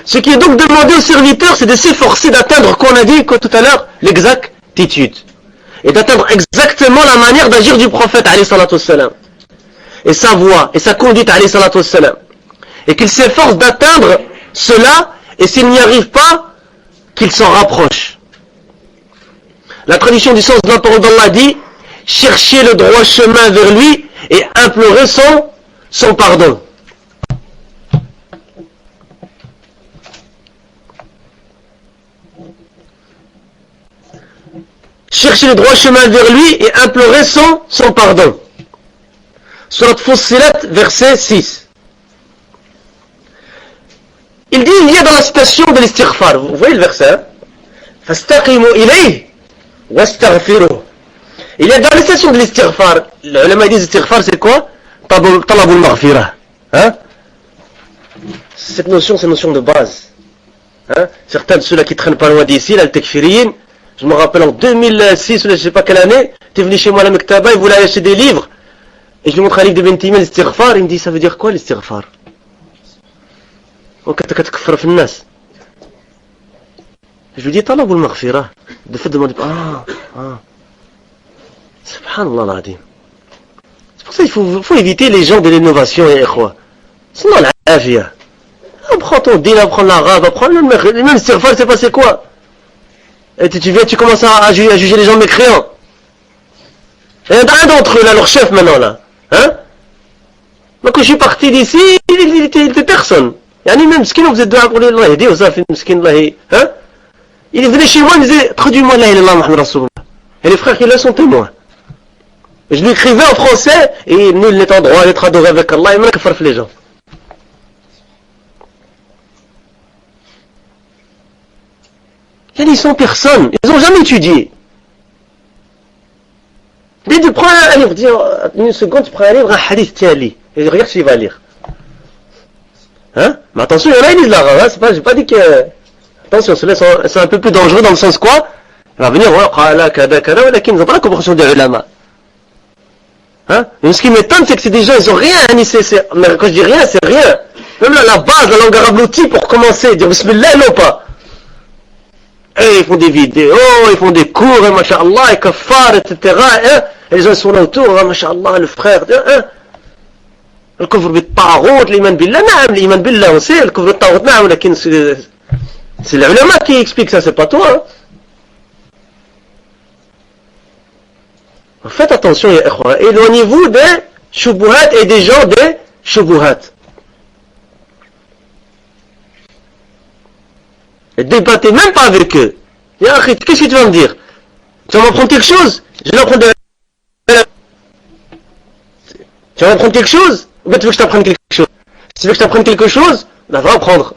Ce qui est donc demandé au serviteur, c'est de s'efforcer d'atteindre, qu'on a dit tout à l'heure, l'exactitude. Et d'atteindre exactement la manière d'agir du prophète, alayhi salatu wassalam. Et sa voix, et sa conduite, alayhi salatu wassalam. Et qu'il s'efforce d'atteindre cela, et s'il n'y arrive pas, qu'il s'en rapproche. La tradition du sens de la parole d'Allah dit, cherchez le droit chemin vers lui, et implorez son pardon. chercher le droit chemin vers lui et implorer son pardon. Surat Fussilat, verset 6. Il dit, il y a dans la citation de l'istighfar, vous voyez le verset, hein? Fastaqimu ilayhi wastaghfiruh. Il y a dans la citation de l'istighfar, les ulama disent l'istighfar c'est quoi? Talabul maghfirah. Hein? Cette notion, c'est une notion de base. Hein? Certains de ceux-là qui traînent pas loin d'ici, là, le tekfiriyin, je me rappelle en 2006, ou je sais pas quelle année, tu es venu chez moi à la Mektaba, il voulait acheter des livres, et je lui montre un livre de Ben Timel, l'istighfar, il me dit, ça veut dire quoi l'istighfar? Je lui dis, talabul maghfirah. De fait de demander, subhanallah l'azim. C'est pour ça qu'il faut éviter les gens de l'innovation, et quoi. Sinon, la afia. Apprends ton din, apprends l'arabe, apprends même l'istighfar, c'est passé quoi? Et tu viens, tu commences à juger les gens mécréants. Et il y en a un d'entre eux, là, leur chef maintenant, là. Hein? Donc, quand je suis parti d'ici, il était personne. Yani même skin, vous êtes deux pour Allah, il dit aux affaires, skin, hein? Il venait chez moi, il me disait, traduis-moi la ilaha illallah Muhammad Rasulullah. Et les frères qui là sont témoins. Et je lui écrivais en français, et nul n'est en droit d'être adoré avec Allah, et même que les gens. Ils sont personne, ils n'ont jamais étudié. Dès que tu prends un livre, dis, une seconde, tu prends un livre, un hadith, tiens, lis. Et regarde s'il va lire. Hein? Mais attention, il y en a, ils lisent l'arabe, hein? C'est pas, j'ai pas dit que... Attention, ceux-là c'est un peu plus dangereux dans le sens quoi? Il va venir, ils n'ont pas la compréhension des ulama. Hein? Mais ce qui m'étonne, c'est que c'est des gens, ils ont rien, mais quand je dis rien, c'est rien. Même là, la base, la langue arabe, l'outil pour commencer, dire bismillah, non pas. Et ils font des vidéos, ils font des cours, et masha'Allah, et kafar, etc. Hein? Et les gens sont là autour, hein, masha'Allah, le frère, hein? Le kufr bit-ta'arut, l'iman billah, naam, l'iman billah, on sait, le kufr bit-ta'arut, naam, lakin c'est les ulama qui expliquent ça, c'est pas toi. Hein? Faites attention, éloignez-vous des shubuhat et des gens des shubuhat. Et débattez même pas avec eux. Qu'est-ce que tu vas me dire? Tu vas m'apprendre quelque chose? Je vais apprendre Tu vas m'apprendre quelque chose? Ou bien tu veux que je t'apprenne quelque chose? Si tu veux que je t'apprenne quelque chose, ben va apprendre.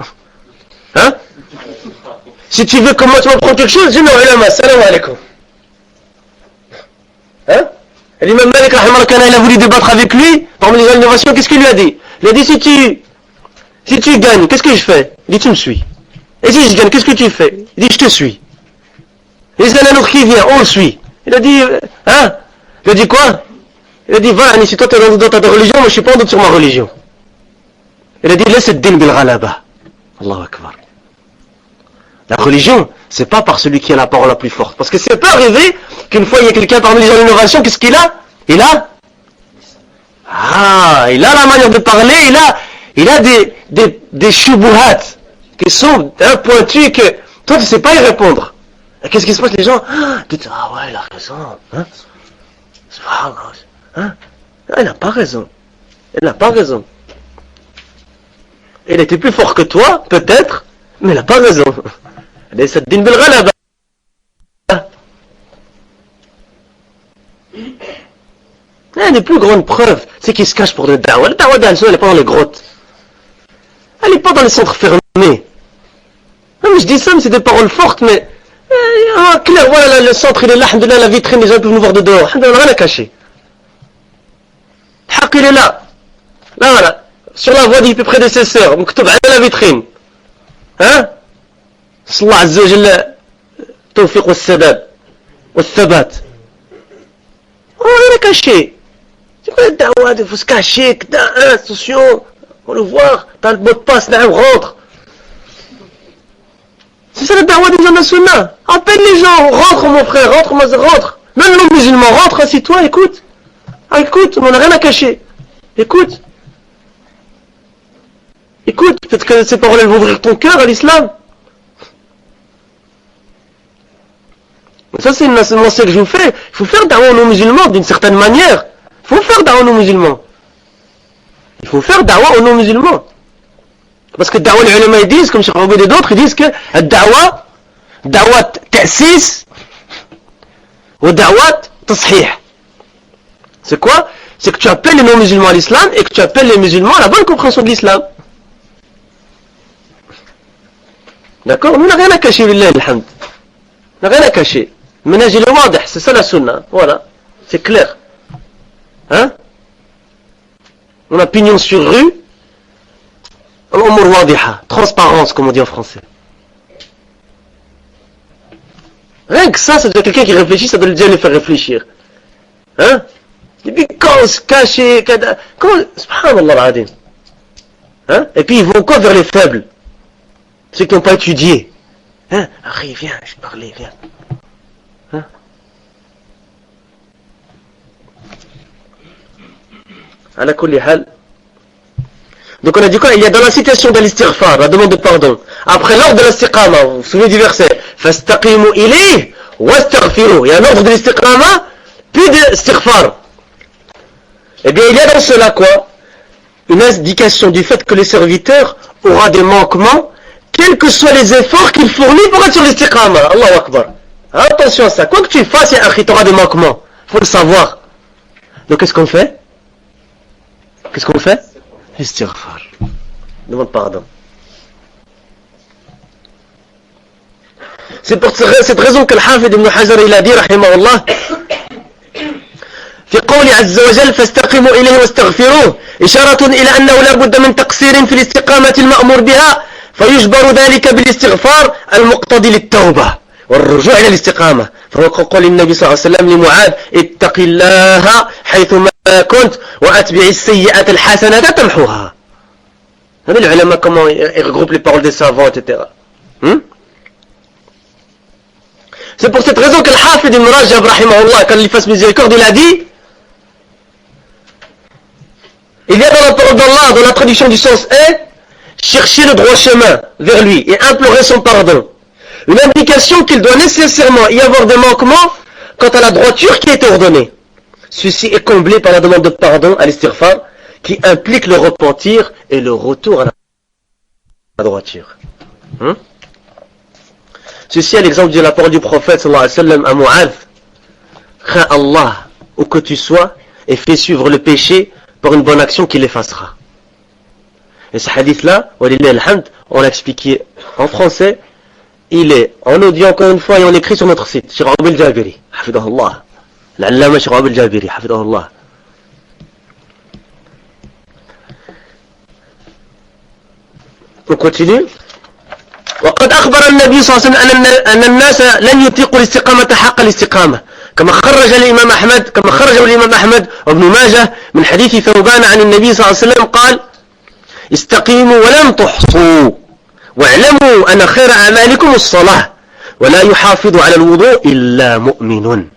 Hein? Si tu veux comment tu m'apprends quelque chose, dis non, ulama, salam alaikum. Hein? Et l'imam Malik, il a voulu débattre avec lui, parmi les innovations, qu'est-ce qu'il lui a dit? Il a dit, si tu gagnes, qu'est-ce que je fais? Il dit, tu me suis. Et si je gagne, qu'est-ce que tu fais? Il dit, je te suis. Et c'est un autre qui vient, on le suit. Il a dit, hein? Il a dit quoi? Il a dit, va, si toi t'es dans ta religion, moi je suis pas en doute sur ma religion. Il a dit, laisse le din bil ghalaba. Allahu Akbar. La religion, c'est pas par celui qui a la parole la plus forte. Parce que ça peut arriver qu'une fois il y a quelqu'un parmi les gens d'innovation, qu'est-ce qu'il a? Il a la manière de parler, il a des shubuhat qui sont pointus que toi tu sais pas y répondre. Et qu'est-ce qui se passe? Les gens, disent, ouais, il a raison. Hein? Hein? Il n'a pas raison. Il n'a pas raison. Il était plus fort que toi, peut-être, mais il n'a pas raison. ليس الدين بالغلبة. Les plus grandes preuves, c'est qu'ils se cachent pour le da'wah. Le da'wah d'Al-Sunnah, elle n'est pas dans les grottes. Elle n'est pas dans les centres fermés. Non, mais je dis ça, mais c'est des paroles fortes, mais clair, voilà, le centre, il est là, alhamdoulilah, la vitrine, les gens peuvent nous voir de dehors. Alhamdoulilah, rien à cacher. Le haqq, il est là. Là, voilà. Sur la voie du prédécesseur, مكتوب على la vitrine. Hein? صلى الله عز وجل التوفيق والسداد والثبات. rien à cacher. C'est pas le da'wah, il faut se cacher, attention, on le voit, t'as le mot de passe, là, rentre. C'est ça le da'wah des gens de Sunna. Appelle les gens, rentre mon frère, rentre. Même nos musulmans, rentre, assis-toi, écoute. Écoute, on n'a rien à cacher. Écoute, peut-être que ces paroles vont ouvrir ton cœur à l'islam. Ça c'est une mention que je vous fais. Il faut faire da'wah aux non-musulmans d'une certaine manière. Il faut faire da'wah aux non-musulmans. Parce que da'wah, les ulama ils disent, comme Cheikh Raoub et d'autres, ils disent que da'wah ta'sis ودعوات تصحيح. C'est quoi? C'est que tu appelles les non-musulmans à l'islam et que tu appelles les musulmans à la bonne compréhension de l'islam. D'accord? Nous, on n'a rien à cacher, lillahi alhamd. On n'a rien à cacher. Le ménage, il est wadih, c'est ça la sunna. Voilà. C'est clair. Hein? On a pignon sur rue. Al-umur wadiha. Transparence, comme on dit en français. Rien que ça doit être quelqu'un qui réfléchit, ça doit déjà le faire réfléchir. Hein? Des bicos cachés, comment, subhanallah al-adim. Hein? Et puis ils vont quoi vers les faibles? Ceux qui n'ont pas étudié. Hein? Harry, viens, je parlais, viens. Hein? Ala kulli hal. Donc on a dit quoi? Il y a dans la citation de l'istighfar, la demande de pardon. Après l'ordre de l'istiqama, vous vous souvenez du verset? Fastaqimu ilayhi wastaghfiru. Il y a un ordre de l'istiqama, puis de l'istighfar. Eh bien, il y a dans cela quoi? Une indication du fait que le serviteur aura des manquements, quels que soient les efforts qu'il fournit pour être sur l'istiqama. Allahu Akbar. Attention à ça. Quoi que tu fasses, tu auras des manquements. Il faut le savoir. Donc qu'est-ce qu'on fait? Qu'est-ce qu'on fait? Istighfar. Demande pardon. C'est pour cette raison que le Hafid ibn Hajar il a dit, rahimahullah, في قول عز وجل فاستقيموا إليه واستغفروه إشارة إلى أنه لا بد من تقصير في الاستقامة المأمور بها فيجبر ذلك بالاستغفار المقتضي للتوبة والرجوع إلى الاستقامة. فهو قول النبي صلى الله عليه وسلم لمعاذ اتق الله حيثما كنت وأتبع السيئة الحسنة تمحوها. هذا العلماء comment ils regroupent les paroles des savants, etc. C'est pour cette raison que le Hafid ibn Rajab, rahimahullah, quand il fasse miséricorde, il a dit, il y a dans la parole d'Allah, dans la traduction du sens est, chercher le droit chemin vers lui et implorer son pardon. Une indication qu'il doit nécessairement y avoir des manquements quant à la droiture qui est ordonnée. Ceci est comblé par la demande de pardon à l'istighfar, qui implique le repentir et le retour à la droiture. Ceci est l'exemple de la parole du prophète sallallahu alayhi wa sallam à Mu'adh. Crains Allah où que tu sois et fais suivre le péché par une bonne action qui l'effacera. Et ce hadith-là, walillahi alhamd, on l'a expliqué en français, il est en audio encore une fois et on écrit sur notre site, Cheikh Rabi al-Jabiri, hafidahullah. L'allama Cheikh Rabi al-Jabiri, hafidahullah. On continue. وقد أخبر النبي صلى الله عليه وسلم أن الناس لن يطيقوا الاستقامة حق الاستقامة كما خرج الإمام أحمد وابن ماجه من حديث ثوبان عن النبي صلى الله عليه وسلم قال استقيموا ولن تحصوا واعلموا أن خير أعمالكم الصلاة ولا يحافظ على الوضوء إلا مؤمن.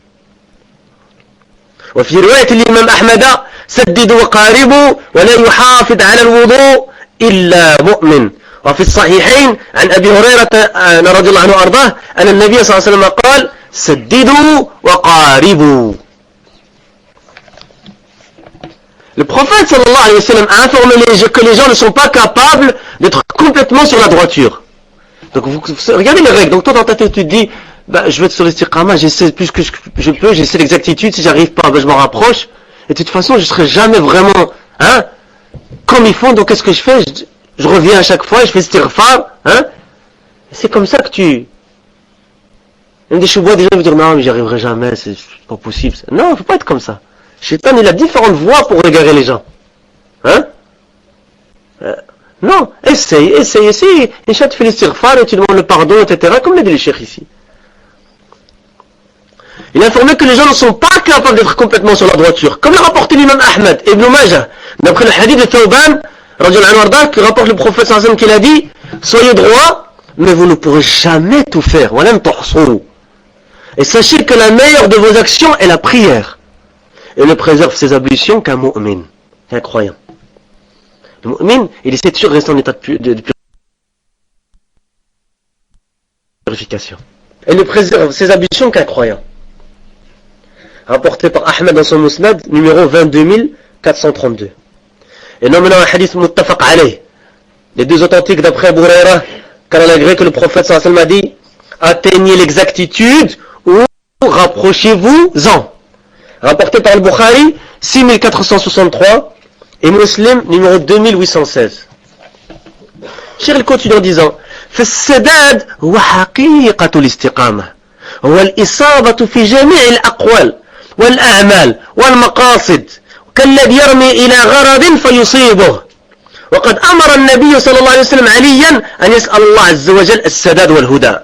وفي رواية الإمام أحمد سددوا وقاربوا ولا يحافظ على الوضوء إلا مؤمن. وفي الصحيحين عن أبي هريرة رضي الله عنه وأرضاه أن النبي صلى الله عليه وسلم قال سددوا وقاربوا. Le prophète sallallahu alayhi wa sallam a informé que les gens ne sont pas capables d'être complètement sur la droiture. Donc vous regardez les règles. Donc toi dans ta tête tu te dis bah, je vais être sur l'istiqama, j'essaie plus que je peux, j'essaie l'exactitude, si j'arrive pas bah, je m'en rapproche. Et de toute façon je serai jamais vraiment comme il faut. Donc qu'est-ce que je fais? Je reviens à chaque fois et je fais istighfar. C'est comme ça que tu... Même des choubois, des gens vont dire non mais j'y arriverai jamais, c'est pas possible. Non, il ne faut pas être comme ça. Shaitan, il a différentes voies pour égarer les gens. Non, essaye. Et chaque fait l'istighfar et tu demandes le pardon, etc. Comme l'a dit le cheikh ici. Il a informé que les gens ne sont pas capables d'être complètement sur la droiture. Comme l'a rapporté l'imam Ahmed et Ibn Majah, d'après le hadith de Thawban, qui rapporte le prophète sallallahu alayhi wa sallam qu'il a dit soyez droits, mais vous ne pourrez jamais tout faire. Et sachez que la meilleure de vos actions est la prière. Et ne préserve ses ablutions qu'un mu'min, qu'un croyant. Le mu'min, il essaie toujours de rester en état de purification. Et ne préserve ses ablutions qu'un croyant. Rapporté par Ahmed dans son Musnad, numéro 22432. Et non maintenant un hadith muttafaq alayh. Les deux authentiques d'après Abu Huraira, car malgré que le prophète sallallahu alayhi wa sallam a dit atteignez l'exactitude ou rapprochez-vous-en. Rapporté par le Bukhari, 6463, et Muslim, numéro 2816. Cheikh continue en disant, فالسداد هو حقيقة الاستقامة هو الإصابة في جميع الأقوال والأعمال والمقاصد كالذي يرمي إلى غرض فيصيبه وقد أمر النبي صلى الله عليه وسلم عليا أن يسأل الله عز وجل السداد والهدى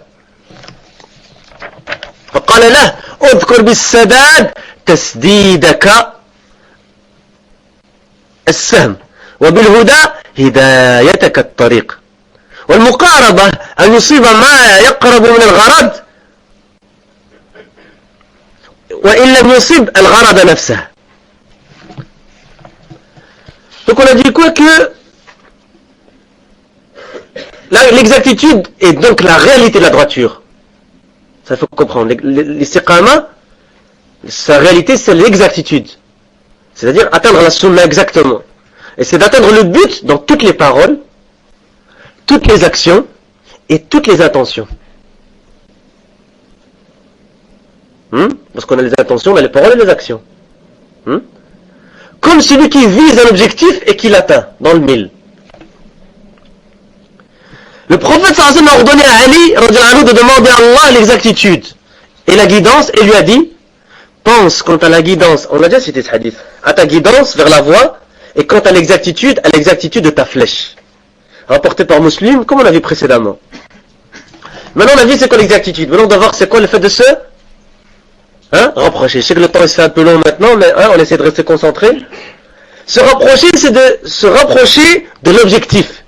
فقال له اذكر بالسداد تسديدك السهم وبالهدى هدايتك الطريق والمقاربة أن يصيب ما يقرب من الغرض وإن لم يصيب الغرض نفسه. Donc on a dit quoi que l'exactitude est donc la réalité de la droiture. Ça faut comprendre. L'istiqama, sa réalité c'est l'exactitude. C'est-à-dire atteindre la sunna exactement. Et c'est d'atteindre le but dans toutes les paroles, toutes les actions et toutes les intentions. Parce qu'on a les intentions, on a les paroles et les actions. Comme celui qui vise un objectif et qui l'atteint dans le mille. Le prophète sallallahu alayhi wa sallam a ordonné à Ali de demander à Allah l'exactitude et la guidance et lui a dit pense quant à la guidance, on a déjà cité ce hadith, à ta guidance vers la voie et quant à l'exactitude de ta flèche. Rapporté par Muslim, comme on a vu précédemment. Maintenant on a vu c'est quoi l'exactitude. Maintenant on doit voir c'est quoi le fait de se rapprocher. Je sais que le temps se fait un peu long maintenant, mais on essaie de rester concentré. Se rapprocher, c'est de se rapprocher de l'objectif.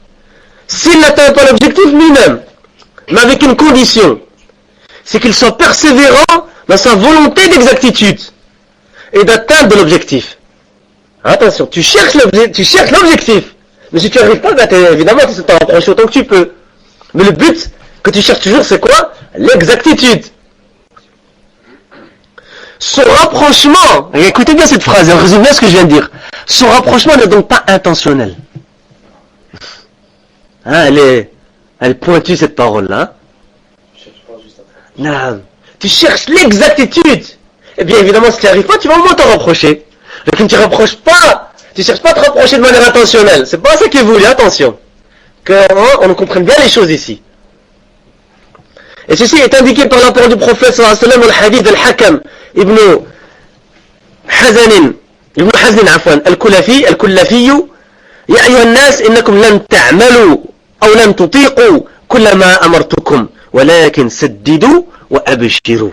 S'il n'atteint pas l'objectif lui-même, mais avec une condition, c'est qu'il soit persévérant dans sa volonté d'exactitude et d'atteindre l'objectif. Attention, tu cherches l'objectif, mais si tu n'y arrives pas, évidemment tu t'en rapproches autant que tu peux. Mais le but que tu cherches toujours, c'est quoi? L'exactitude. Son rapprochement, écoutez bien cette phrase, résume bien ce que je viens de dire. Son rapprochement n'est donc pas intentionnel. Elle est pointue cette parole-là. Non. Tu cherches l'exactitude. Eh bien évidemment, si tu n'y arrives pas, tu vas au moins t'en rapprocher. Mais tu ne te rapproches pas, tu ne cherches pas à te rapprocher de manière intentionnelle. C'est pas ça qui est voulu, attention. On comprenne bien les choses ici. Et ceci est indiqué par la parole du prophète sallallahu alayhi wa sallam, le hadith d'Al-Hakam ibn Hazn al-Kullafi يا أيها الناس إنكم لن تعملوا أو لن تطيقوا كل ما أمرتكم ولكن سددوا وأبشروا.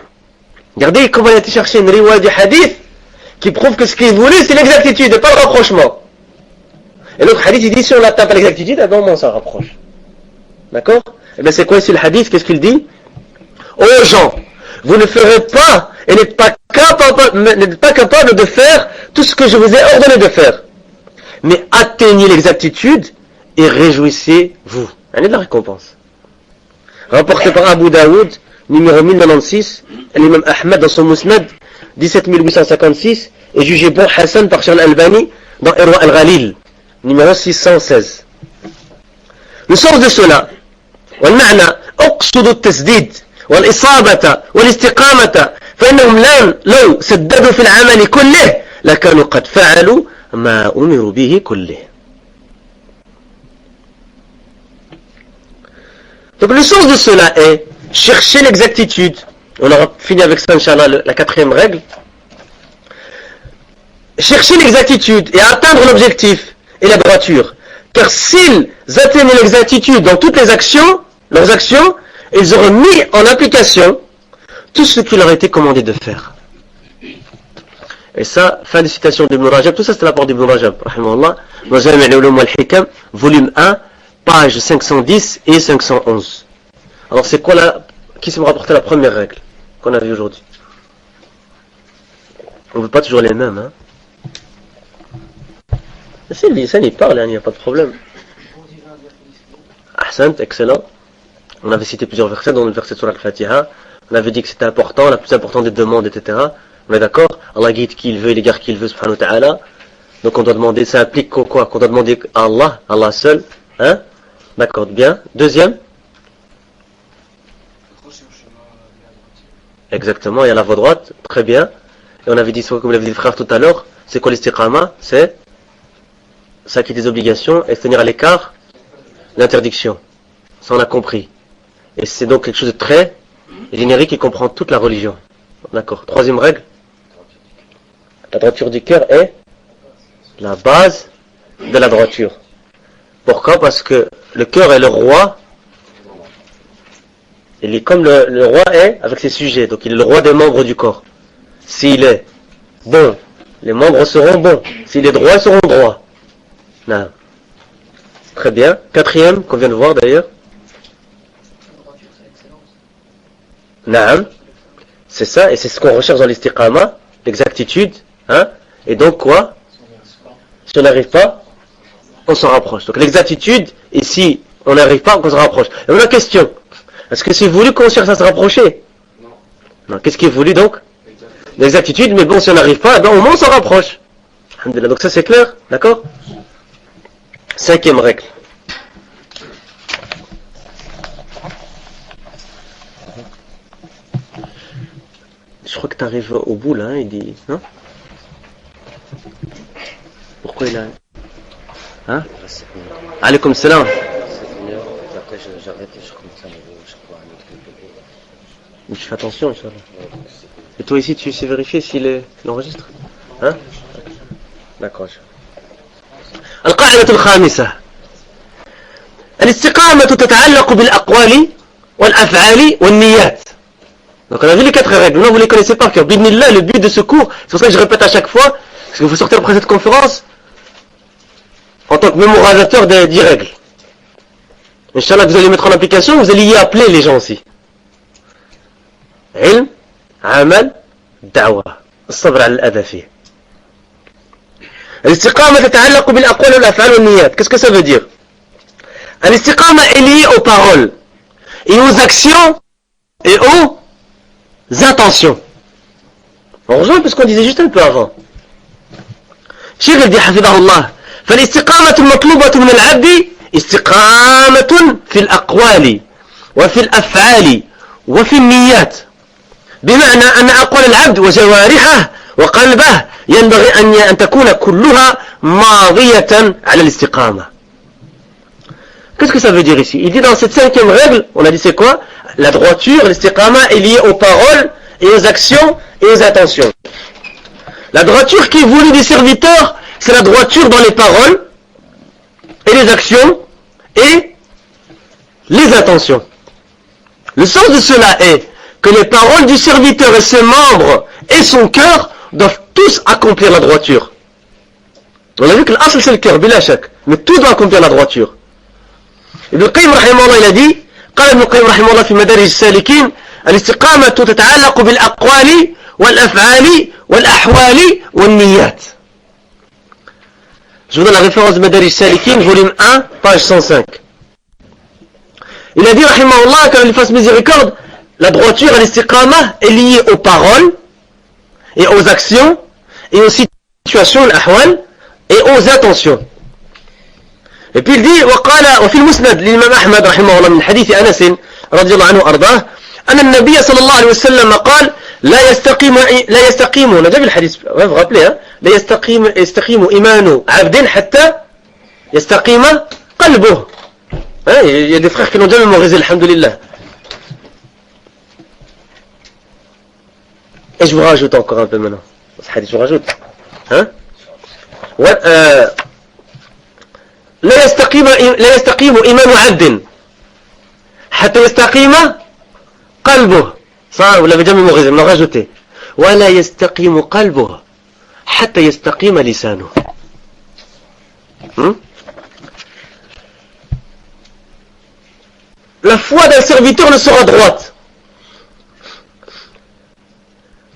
Regardez comment il a été chercher une riwaya du hadith qui prouve que ce qu'il voulait c'est l'exactitude et pas le rapprochement. Et l'autre hadith il dit si on n'atteint pas l'exactitude, alors on s'en rapproche. D'accord? Et bien c'est quoi ici le hadith? Qu'est-ce qu'il dit? Aux gens, vous ne ferez pas et n'êtes pas capable de faire tout ce que je vous ai ordonné de faire. Mais atteignez l'exactitude et réjouissez-vous. Elle est de la récompense. Rapporté par Abu Daoud, numéro 1096, l'imam Ahmed dans son Musnad, 17856, et jugé bon Hassan par Sheikh Al-Albani dans Irwa Al-Ghalil, numéro 616. Le sens de cela, والمعنى اقصد التسديد والإصابة والاستقامة فإنهم لو سددوا في العمل كله لكانوا قد فعلوا ما أمروا به كله. Donc le sens de cela est chercher l'exactitude. On aura fini avec ça, Inch'Allah, la quatrième règle. Chercher l'exactitude et atteindre l'objectif et la droiture. Car s'ils atteignaient l'exactitude dans toutes leurs actions, ils auraient mis en application tout ce qui leur était commandé de faire. Et ça, fin de citation d'Ibn Rajab, tout ça c'est l'apport d'Ibn Rajab, rahimahullah, dans Jami' al-Ulum wal-Hikam, volume 1, page 510 et 511. Alors c'est quoi qui se me rapportait la première règle qu'on a vue aujourd'hui? On ne veut pas toujours les mêmes, hein? C'est le lisan, il parle, il n'y a pas de problème. Ahsant, excellent. On avait cité plusieurs versets, dont le verset sur Al-Fatiha. On avait dit que c'était important, la plus importante des demandes, etc. On est d'accord? Allah guide qui il veut, il égare qui il veut, subhanahu wa ta'ala. Donc on doit demander, ça implique quoi? Qu'on doit demander à Allah seul. Hein? D'accord, bien. Deuxième? Exactement, il y a la voie droite, très bien. Et on avait dit, comme l'avait dit le frère tout à l'heure, c'est quoi l'istiqama? C'est s'acquitter des obligations et se tenir à l'écart l'interdiction. Ça on a compris. Et c'est donc quelque chose de très générique qui comprend toute la religion. D'accord. Troisième règle. La droiture du cœur est la base de la droiture. Pourquoi? Parce que le cœur est le roi. Il est comme le roi est avec ses sujets. Donc il est le roi des membres du corps. S'il est bon, les membres seront bons. S'il est droit, ils seront droits. Non. Très bien. Quatrième, qu'on vient de voir d'ailleurs. Naam. C'est ça, et c'est ce qu'on recherche dans l'istiqama, l'exactitude. Hein? Et donc quoi? Si on n'arrive pas, on s'en rapproche. Donc l'exactitude, et si on n'arrive pas, on se rapproche. Et la question, est-ce que c'est voulu qu'on cherche à se rapprocher? Non. Qu'est-ce qui est voulu donc? L'exactitude, mais bon, si on n'arrive pas, ben, au moins on s'en rapproche. Donc ça c'est clair, d'accord? Cinquième règle. Je crois que tu arrives au bout là, hein, il dit. Hein? Pourquoi il a. Hein? Alaykoum salam. Après j'arrête et je commence à un autre Mais tu fais attention, Inch'Allah. Et toi ici, tu sais vérifier s'il enregistre? Hein? D'accord. القاعدة الخامسة الاستقامة تتعلق بالأقوال والأفعال والنيات. Donc on a vu les 4 règles, maintenant vous les connaissez par cœur. Bidnillah, le but de ce cours, c'est pour ça que je répète à chaque fois, parce que vous sortez après cette conférence en tant que mémorisateur des 10 règles. Inch'Allah, vous allez mettre en application, vous allez y appeler les gens aussi. Ilm, amal, da'wa, الصبر على الأذى فيه. الاستقامة تتعلق بالأقوال والأفعال والنيات. Qu'est-ce que ça veut dire? L'istiqama est liée aux paroles et aux actions et aux intentions. On rejoint un peu ce qu'on disait juste un peu avant. Cheikh dit حفظه الله فالاستقامة المطلوبة من العبد استقامة في الأقوال وفي الأفعال وفي النيات بمعنى أن أقوال العبد وجوارحه وقلبه ينبغي أن تكون كلها ماضية على الاستقامة. Qu'est-ce que ça veut dire ici? Il dit dans cette 5e règle, on a dit c'est quoi? La droiture, l'istiqama est liée aux paroles et aux actions et aux intentions. La droiture qui est voulue des serviteurs, c'est la droiture dans les paroles et les actions et les intentions. Le sens de cela est que les paroles du serviteur et ses membres et son cœur doivent tous accomplir la droiture. On a vu que l'asl c'est le cœur, bila shak, mais tout doit accomplir la droiture. Ibn Qayyim rahimahullah il a dit, قال ابن القيم رحمه الله في مدارج السالكين الاستقامة تتعلق بالأقوال والأفعال والأحوال والنيات. Je vous donne la référence de Madarij Salikin, volume 1, page 105. Il a dit, rahimahullah, qu'à lui fasse miséricorde, la droiture à l'istiqama est liée aux paroles et aux actions et aux situations, l'ahwal, et aux intentions. Et puis il dit وقال وفي المسند للإمام أحمد رحمه الله من حديث أنس رضي الله عنه أرضاه أن النبي صلى الله عليه وسلم قال لا يستقيم on a déjà vu le hadith, vous rappelez hein, لا يستقيم إيمان عبد حتى يستقيم قلبه. Il y a des frères qui l'ont déjà mémorisé, alhamdulillah. Et je vous rajoute encore un peu maintenant. Ce hadith, je vous rajoute. Hein? لا يستقيم إيمان عبد حتى يستقيم قلبه. Ça, vous l'avez déjà mémorisé, mais rajoutez. ولا يستقيم قلبه حتى يستقيم لسانه. La foi d'un serviteur ne sera droite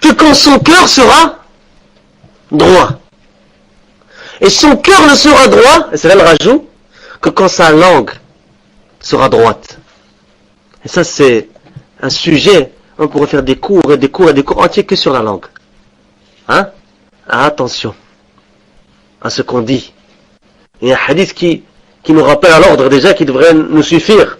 que quand son cœur sera droit. Et son cœur ne sera droit, et c'est là le rajout, que quand sa langue sera droite. Et ça c'est un sujet, on pourrait faire des cours et des cours et des cours entiers que sur la langue. Hein? Attention à ce qu'on dit. Il y a un hadith qui nous rappelle à l'ordre déjà, qui devrait nous suffire.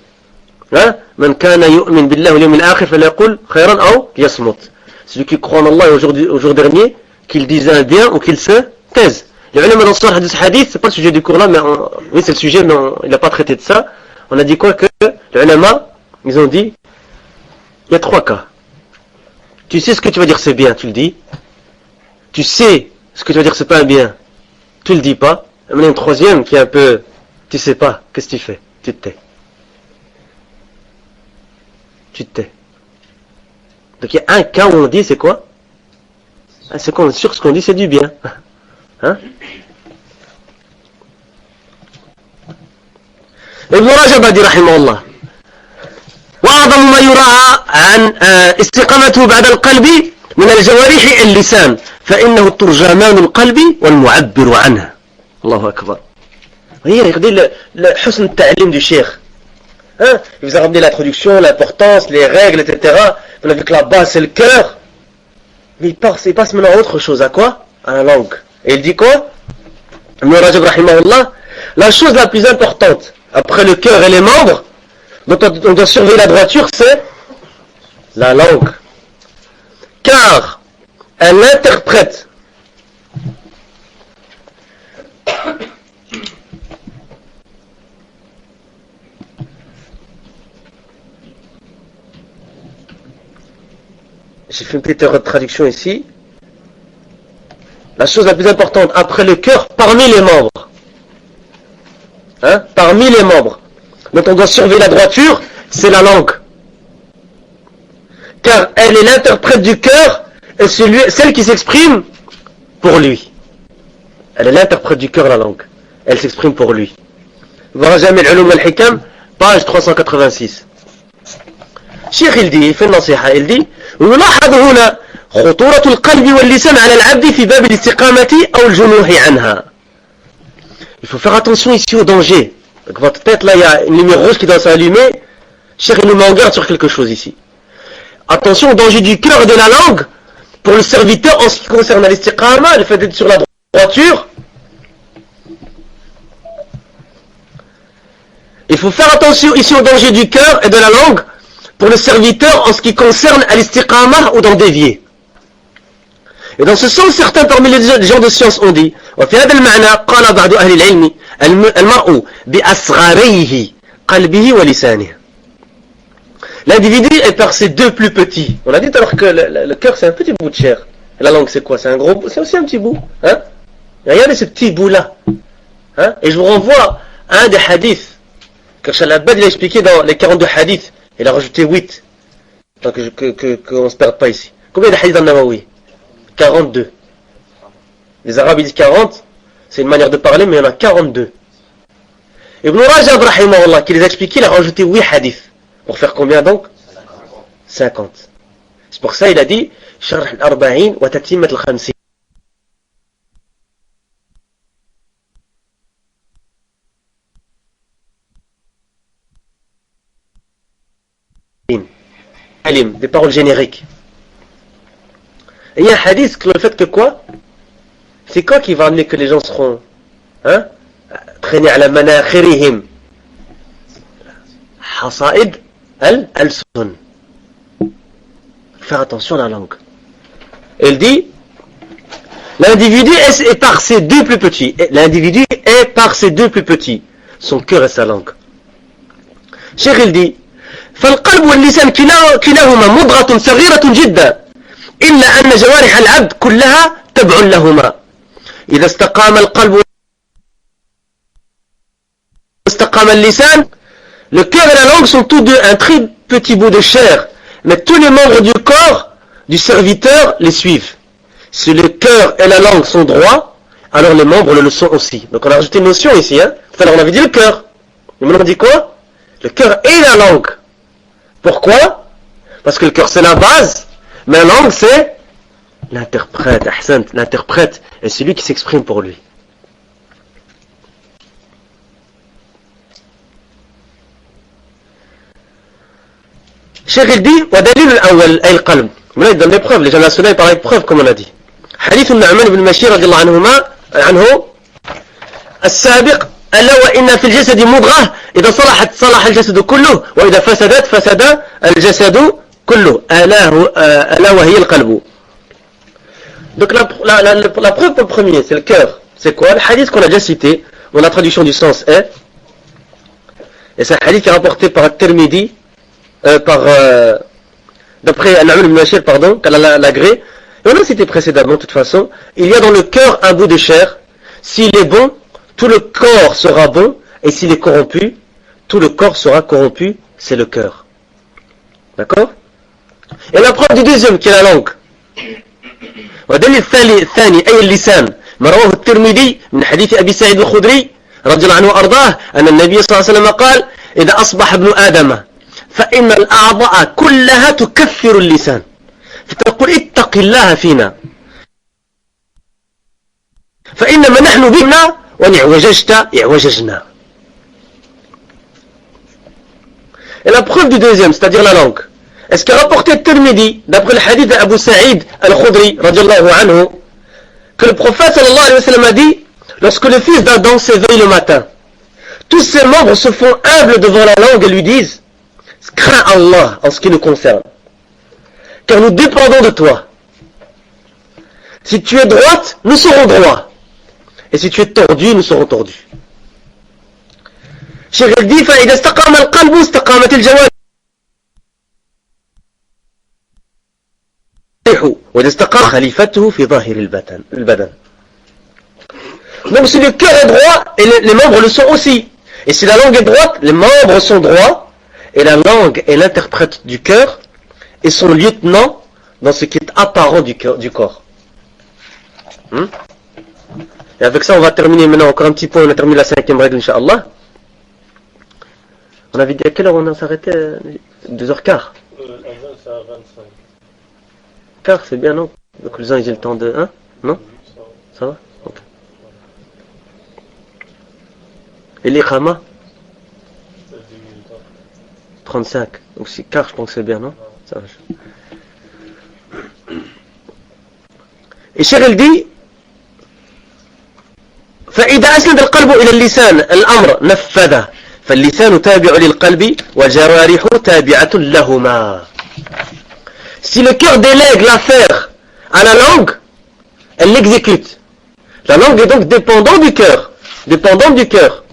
Hein? Man kana yu'min billahi wal yawmil akhir falyaqul khayran aw yasmut. Celui qui croit en Allah et au jour dernier, qu'il dise un bien ou qu'il se taise. Les ulama dans ce hadith, c'est pas le sujet du cours là, mais oui c'est le sujet, mais il n'a pas traité de ça. On a dit quoi? Que les ulama, ils ont dit, il y a 3 cas. Tu sais ce que tu vas dire c'est bien, tu le dis. Tu sais ce que tu vas dire c'est pas un bien, tu le dis pas. Et maintenant une troisième qui est un peu, tu sais pas, qu'est-ce que tu fais? Tu te tais. Tu te tais. Donc il y a un cas où on dit c'est quoi? C'est qu'on est sûr que ce qu'on dit c'est du bien. Hein? ابن رجب دي رحمه الله وأعظم ما يراعى عن استقامته بعد القلب من الجوارح اللسان فإنه الترجمان القلب والمعبر عنه. الله أكبر. Regardez حسن التعليم du cheikh. Hein? Il vous a ramené l'introduction, l'importance, les règles, etc. On a vu que la base c'est le cœur. Mais il passe maintenant à autre chose. À quoi? À la langue. Et il dit quoi? Ibn Rajab rahimahullah, la chose la plus importante après le cœur et les membres dont on doit surveiller la droiture, c'est la langue. Car elle interprète j'ai fait une petite erreur de traduction ici. La chose la plus importante après le cœur parmi les membres. Hein? Parmi les membres dont on doit surveiller la droiture, c'est la langue. Car elle est l'interprète du cœur et celle qui s'exprime pour lui. Elle est l'interprète du cœur, la langue. Elle s'exprime pour lui. Voilà Jami' al-Ulum al-Hikam, page 386. Cheikh il dit, il fait une nasiha, il dit ويلاحظ هنا خطورة القلب واللسان على العبد في باب الاستقامة أو الجنوح عنها. Il faut faire attention ici au danger. Donc votre tête là, il y a une lumière rouge qui doit s'allumer. Cheikh il nous met en garde sur quelque chose ici. Attention au danger du cœur et de la langue pour le serviteur en ce qui concerne l'istiqama, le fait d'être sur la droiture. Il faut faire attention ici au danger du cœur et de la langue pour le serviteur en ce qui concerne l'istiqama ou d'en dévier. Et dans ce sens, certains parmi les gens de science ont dit وفي هذا المعنى قال بعض أهل العلم المرء بأصغريه قلبه ولسانه. L'individu est par ses deux plus petits. On a dit alors que le cœur c'est un petit bout de chair. Et la langue c'est quoi? C'est un gros bout, c'est aussi un petit bout. Hein? Regardez ce petit bout là. Hein? Et je vous renvoie à un des hadiths que Shalabad a expliqué dans les 42 hadiths. Il a rajouté 8. Donc qu'on ne se perde pas ici. Combien de hadiths dans Nawawi? 42. Les Arabes disent 40. C'est une manière de parler, mais il y en a 42. Ibn Rajab rahimahullah qui les a expliqués, il a rajouté 8 hadiths. Pour faire combien donc? 50. C'est pour ça il a dit Sharh al-Arba'in wa Tatimmat al-Khamsin. Des paroles génériques. Et il y a un hadith que le fait que quoi? C'est quoi qui va amener que les gens seront traînés à la manakhirihim hasaid al-sun. Faire attention à la langue. Elle dit l'individu est par ses deux plus petits. L'individu est par ses deux plus petits. Son cœur et sa langue. Cheikh il dit فالقلب واللسان كلاهما مضغة صغيرة جدا إلا أن جوارح العبد كلها تبع لهما إذا استقام القلب واستقام اللسان. Le cœur et la langue sont tous deux un très petit bout de chair, mais tous les membres du corps du serviteur les suivent. Si le cœur et la langue sont droits, alors les membres le sont aussi. Donc on a rajouté une notion ici. Tout à l'heure on avait dit le cœur. Et maintenant on dit quoi? Le cœur et la langue. Pourquoi? Parce que le cœur c'est la base, mais la langue c'est l'interprète. Ahsant, l'interprète est celui qui s'exprime pour lui. Cheikh il dit ودليل الأول أي القلب. Là il donne des preuves. Les gens nationaux ils parlent de preuves comme on a dit. حديث النعمان بن بشير رضي الله عنه السابق ألا وإن في الجسد مضغة إذا صلحت صلح الجسد كله وإذا فسدت فسد الجسد كله ألا وهي القلب. Donc la preuve pour le premier, c'est le cœur. C'est quoi? Le hadith qu'on a déjà cité, dont la traduction du sens est, et c'est un hadith qui est rapporté par At-Tirmidhi, d'après An-Nu'man ibn Bashir, pardon, qu'elle a l'agré, et on a cité précédemment de toute façon, il y a dans le cœur un bout de chair, s'il est bon, tout le corps sera bon, et s'il est corrompu, tout le corps sera corrompu, c'est le cœur. D'accord? Et la preuve du deuxième, qui est la langue. ودليل الثاني أي اللسان ما رواه الترمذي من حديث أبي سعيد الخدري رضي الله عنه وأرضاه أن النبي صلى الله عليه وسلم قال إذا أصبح ابن آدم فإن الأعضاء كلها تكفر اللسان فتقول اتق الله فينا فإنما نحن بنا وإن اعوججت اعوججنا. Et la preuve du deuxième, c'est-à-dire la langue. Est-ce qu'a rapporté Tirmidhi, d'après le hadith d'Abu Sa'id al-Khudri, radiallahu anhu, que le prophète sallallahu alayhi wa sallam a dit, lorsque le fils d'Adam s'éveille le matin, tous ses membres se font humbles devant la langue et lui disent, crains Allah en ce qui nous concerne, car nous dépendons de toi. Si tu es droite, nous serons droits. Et si tu es tordu, nous serons tordus. Cheikh dit, فإذا استقام القلب استقامت الجوارح. وإذا استقام خليفته في ظاهر البدن. Donc si le cœur est droit, et les membres le sont aussi. Et si la langue est droite, les membres sont droits, et la langue est l'interprète du cœur, et son lieutenant dans ce qui est apparent du corps. Et avec ça, on va terminer maintenant encore un petit point, on a terminé la 5e règle, Inch'Allah. On avait dit à quelle heure on s'arrêtait? 2h15. C'est à 25. Car c'est bien, non? Donc les gens ils ont le temps de... Hein? Non? Ça va? Okay. Et l'iqama? 35. Donc si car je pense que c'est bien, non? Ça va. Et Cheikh dit فإذا أسند القلب إلى اللسان الأمر نفذه فاللسان تابع للقلب والجوارح تابعة لهما. Si le cœur délègue l'affaire à la langue, elle l'exécute. La langue est donc dépendante du cœur. Dépendante du cœur.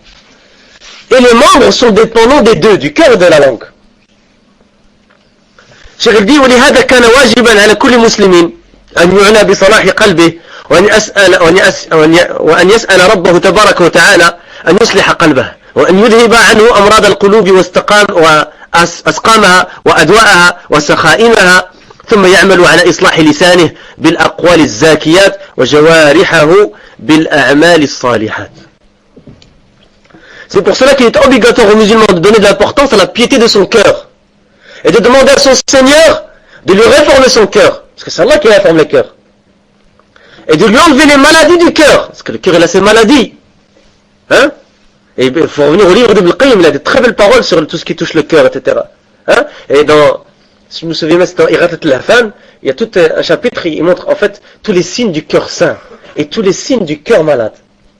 Et les membres sont dépendants des deux, du cœur et de la langue. Cheikh dit ولهذا كان واجبا على كل مسلم أن يعنى بصلاح قلبه وأن يسأل ربه تبارك وتعالى أن يصلح قلبه وأن يذهب عنه أمراض القلوب وأسقامها وأدواءها وسخائمها ثم يعمل على إصلاح لسانه بالأقوال الزاكيات وجوارحه بالأعمال الصالحات. C'est pour cela qu'il est obligatoire aux musulmans de donner de l'importance à la piété de son cœur et de demander à son Seigneur de lui réformer son cœur, parce que c'est Allah qui réforme le cœur, et de lui enlever les maladies du cœur, parce que le cœur il a ses maladies. Hein? Et il faut revenir au livre d'Ibn Qayyim, il a de très belles paroles sur tout ce qui touche le cœur, etc. Hein? Et dans, si je me souviens bien, c'est dans Iratat al-Lahfan, il y a tout un chapitre, il montre en fait tous les signes du cœur sain et tous les signes du cœur malade.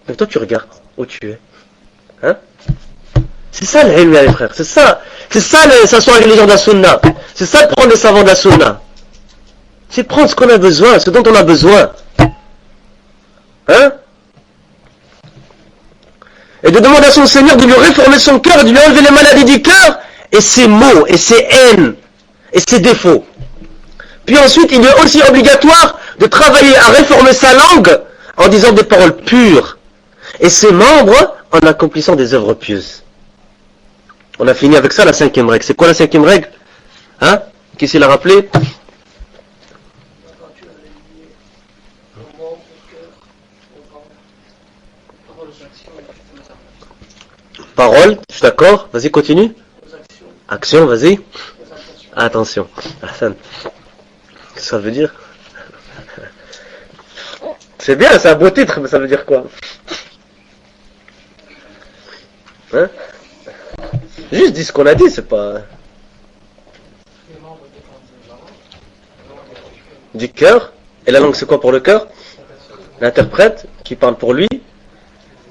Donc toi tu regardes où tu es. Hein? C'est ça le ilm, les frères. C'est ça s'asseoir avec les gens de la sunna. C'est ça de prendre les savants de la sunna. C'est prendre ce qu'on a besoin, ce dont on a besoin. Hein? Et de demander à son Seigneur de lui réformer son cœur et de lui enlever les maladies du cœur et ses maux, et ses haines, et ses défauts. Puis ensuite, il est aussi obligatoire de travailler à réformer sa langue en disant des paroles pures et ses membres en accomplissant des œuvres pieuses. On a fini avec ça, la 5e règle. C'est quoi la 5e règle? Hein? Qui s'il a rappelé? Parole, je suis d'accord. Vas-y, continue. Action, vas-y. Attention. Hassan. Qu'est-ce que ça veut dire? C'est bien, c'est un beau titre, mais ça veut dire quoi? Hein? Juste dis ce qu'on a dit, c'est pas... Du cœur. Et la langue, c'est quoi pour le cœur? L'interprète qui parle pour lui.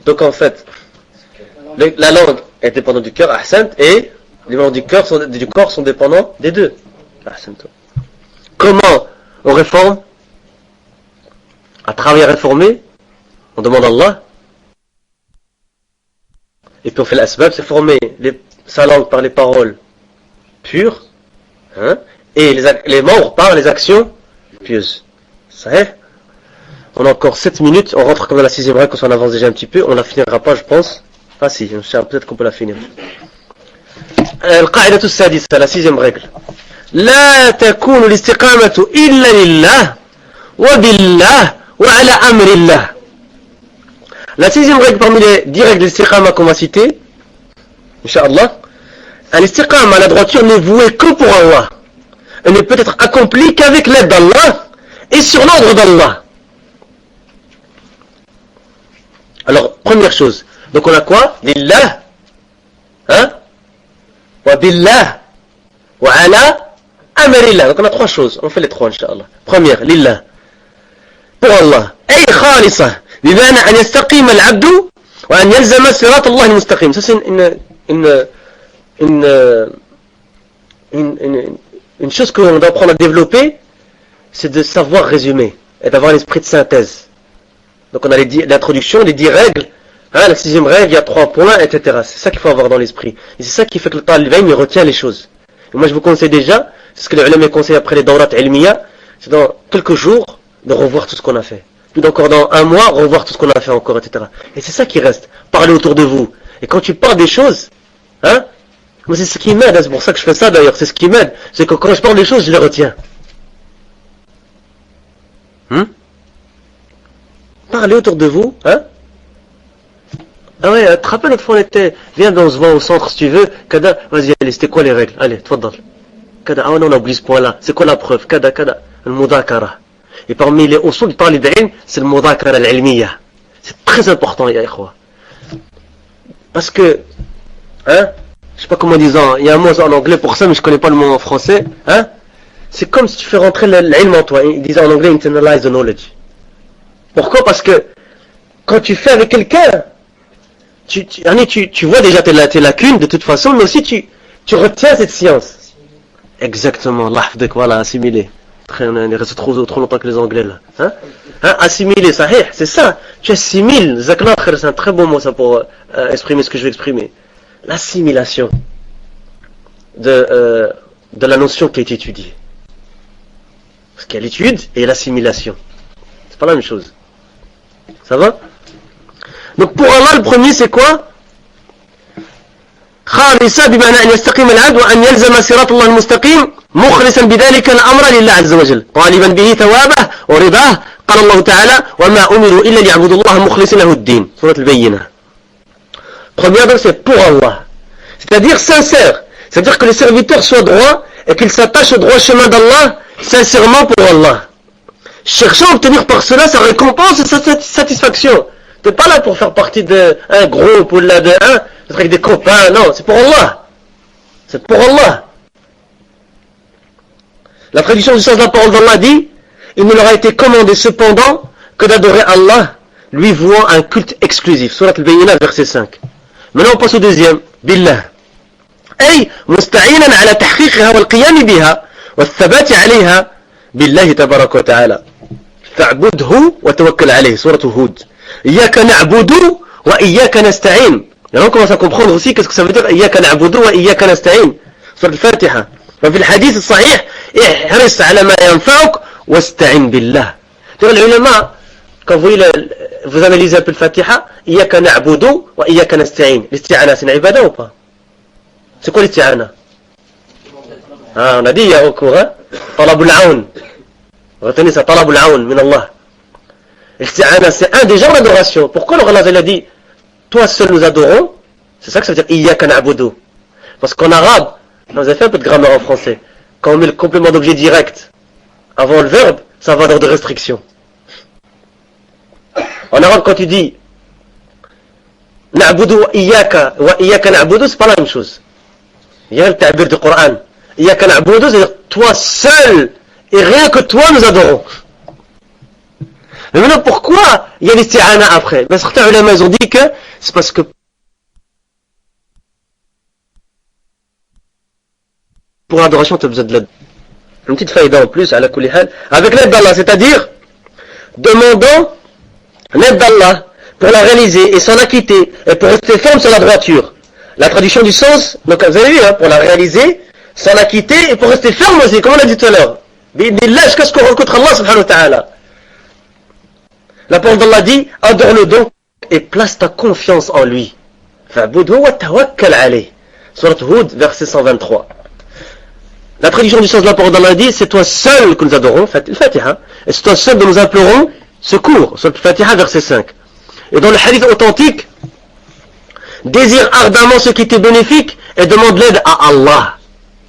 Donc en fait, La langue est dépendante du cœur, ahsant, et les membres du corps sont dépendants des deux. Ahsant. Comment on réforme? À travers réformer, on demande à Allah. Et puis on fait l'asbab, c'est former sa langue par les paroles pures, hein, et les membres par les actions pieuses. Ça est? On a encore 7 minutes, on rentre comme dans la 6e règle, on avance déjà un petit peu, on la finira pas je pense. Ah si, peut-être qu'on peut la finir. القاعدة السادسة, la 6e règle. لا تكون الاستقامة إلا لله وبالله وعلى أمر الله. La 6e règle parmi les 10 règles d'istiqama qu'on va citer, Inch'Allah, l'istiqama, la droiture n'est vouée que pour Allah. Elle ne peut être accomplie qu'avec l'aide d'Allah et sur l'ordre d'Allah. Alors, première chose, donc on a quoi? Lillah, hein? Wa billah, wa ala amrillah. Donc on a 3 choses, on fait les 3 Inch'Allah. Première, lillah, pour Allah. Ay khalisa, بمعنى أن يستقيم العبد وأن يلزم صراط الله المستقيم. Ça c'est une chose qu'on doit apprendre à développer, c'est de savoir résumer et d'avoir l'esprit de synthèse. Donc on a l'introduction, les 10 règles, hein, la 6e règle, il y a 3 points, etc. C'est ça qu'il faut avoir dans l'esprit. Et c'est ça qui fait que le talib il retient les choses. Et moi je vous conseille déjà, c'est ce que les ulama conseillent après les dawrat ilmiya, c'est dans quelques jours de revoir tout ce qu'on a fait. Puis encore dans 1 mois, revoir tout ce qu'on a fait encore, etc. Et c'est ça qui reste. Parler autour de vous. Et quand tu parles des choses, hein, moi c'est ce qui m'aide, hein, c'est pour ça que je fais ça d'ailleurs, c'est ce qui m'aide. C'est que quand je parle des choses, je les retiens. Parlez autour de vous, hein. Ah ouais, te rappelles l'autre fois on était, viens on se voit au centre si tu veux, Kada, vas-y allez, c'était quoi les règles? Allez, tfaddal. Kada, ah non on a oublié ce point là, c'est quoi la preuve? Kada, le mudakara. Et parmi les usul du talib ilm, c'est le mudakara al-ilmiya. C'est très important, ya ikhwa. Parce que, hein, je sais pas comment disant, il y a un mot en anglais pour ça, mais je connais pas le mot en français, hein. C'est comme si tu fais rentrer l'ilm en toi. Ils disent en anglais internalize the knowledge. Pourquoi? Parce que quand tu fais avec quelqu'un, tu vois déjà tes lacunes de toute façon, mais aussi tu retiens cette science. Exactement, voilà, assimiler. On est resté trop longtemps que les Anglais là. Hein? Assimiler, sahih, c'est ça. Tu assimiles. Zakna, c'est un très bon mot ça pour exprimer ce que je vais exprimer. L'assimilation de la notion qui a été étudiée. Parce qu'il y a l'étude et l'assimilation. C'est pas la même chose. Ça va? Donc pour Allah, le premier c'est quoi? خالصا بمعنى أن يستقيم العبد وأن يلزم صراط الله المستقيم مخلصا بذلك الأمر لله عز وجل طالبا به ثوابه ورضاه قال الله تعالى وما أمروا إلا ليعبدوا الله مخلصين له الدين سورة البينة. Première donc c'est pour Allah, c'est-à-dire sincère, c'est-à-dire que les serviteurs soient droits et qu'ils s'attachent au droit chemin d'Allah sincèrement pour Allah, cherchant à obtenir par cela sa récompense et sa satisfaction. T'es pas là pour faire partie d'un groupe ou là d'être avec des copains, non, c'est pour Allah. C'est pour Allah. La traduction du sens de la parole d'Allah dit, il ne leur a été commandé cependant que d'adorer Allah, lui vouant un culte exclusif. Surat al-Bayyinah, verset 5. Maintenant on passe au deuxième. Billah. أي مستعينا على تحقيقها والقيام بها والثبات عليها بالله تبارك وتعالى فاعبده وتوكل عليه سورة هود إياك نعبد وإياك نستعين. Et là on commence à comprendre aussi qu'est-ce que ça veut dire إياك نعبد وإياك نستعين. سورة الفاتحة. وفي الحديث الصحيح احرص على ما ينفعك واستعن بالله. العلماء quand vous analysez un peu le Fatiha, إياك نعبد وإياك نستعين. L'isti'ana c'est une ibada ou pas? C'est quoi l'isti'ana? Ah, on a dit il y a recours, hein? طلب العون. Retenez ça, طلب العون من الله. L'isti'ana c'est un des genres d'adoration. Pourquoi le Allah a dit toi seul nous adorons? C'est ça que ça veut dire إياك نعبد. Parce qu'en arabe, vous avez fait un peu de grammaire en français. Quand on met le complément d'objet direct avant le verbe, ça va dans de restrictions. En arabe, quand tu dis na'budu wa iyyaka na'budu, c'est pas la même chose. Il y a le ta'bir du Coran. Iyyaka na'budu, c'est-à-dire toi seul et rien que toi nous adorons. Mais maintenant, pourquoi il y a l'isti'ana après? Ben, certains ulama, ils ont dit que c'est parce que pour l'adoration, tu as besoin de l'aide. Une petite faïda en plus, à la kulihal, avec l'aide d'Allah, c'est-à-dire demandant l'aide d'Allah pour la réaliser et s'en acquitter et pour rester ferme sur la droiture. La traduction du sens, donc vous avez vu, hein, pour la réaliser, s'en acquitter et pour rester ferme aussi, comme on l'a dit tout à l'heure. Bidillah, jusqu'à ce qu'on rencontre Allah subhanahu wa ta'ala. La parole d'Allah dit, adore-le donc et place ta confiance en lui. Fa'budhu wa tawakkal alayh. Surat Hud, verset 123. La traduction du sens de la parole d'Allah dit, c'est toi seul que nous adorons, Fatiha, et c'est toi seul que nous implorons secours. Surat Fatiha, verset 5. Et dans le hadith authentique, désire ardemment ce qui t'est bénéfique et demande l'aide à Allah.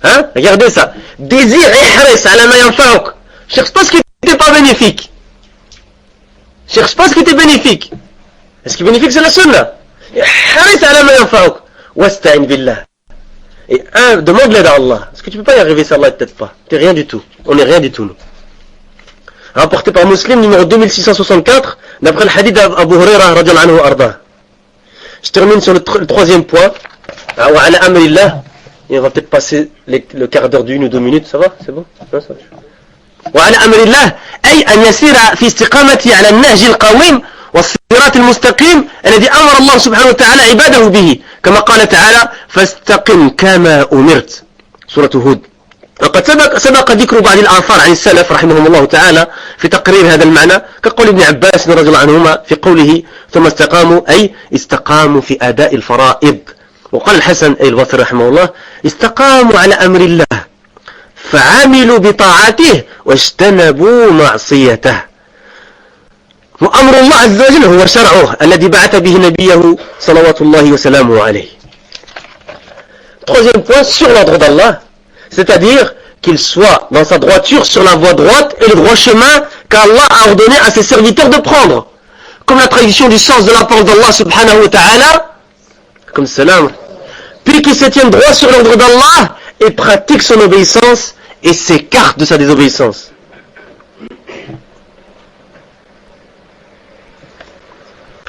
Hein? Regardez ça. Désire ihris ala ma yanfa'uk. Cherche pas ce qui t'est pas bénéfique. Cherche pas ce qui t'est bénéfique. Et ce qui est bénéfique, c'est la sunna. Ihris ala ma yanfa'uk. Wasta'in billah. Et demande l'aide à Allah. Est-ce que tu peux pas y arriver si Allah ne t'aide pas? T'es rien du tout. On n'est rien du tout, nous. Rapporté par Muslim, numéro 2664, d'après le hadith d'Abu Hurairah radiyallahu anhu arda. Je termine sur le troisième point. Wa ala amrillah. Et on va peut-être passer le quart d'heure d'une ou 2 minutes, ça va? C'est bon? Non, ça va. Wa ala amrillah, ay an yasira fi istiqamati ala an-nahj al-qawim والصراط المستقيم الذي أمر الله سبحانه وتعالى عباده به كما قال تعالى فاستقم كما أمرت سورة هود. وقد سبق ذكر بعض الآثار عن السلف رحمهم الله تعالى في تقرير هذا المعنى كقول ابن عباس رضي الله عنهما في قوله ثم استقاموا أي استقاموا في أداء الفرائض. وقال الحسن أي البصري رحمه الله استقاموا على أمر الله فعملوا بطاعته واجتنبوا معصيته. وأمر الله عز وجل هو شرعه الذي بعث به نبيه صلوات الله وسلامه عليه. Troisième point, sur l'ordre d'Allah, c'est-à-dire qu'il soit dans sa droiture sur la voie droite et le droit chemin qu'Allah a ordonné à ses serviteurs de prendre. Comme la traduction du sens de la parole d'Allah subhanahu wa ta'ala, comme salam, puis qu'il se tienne droit sur l'ordre d'Allah et pratique son obéissance et s'écarte de sa désobéissance.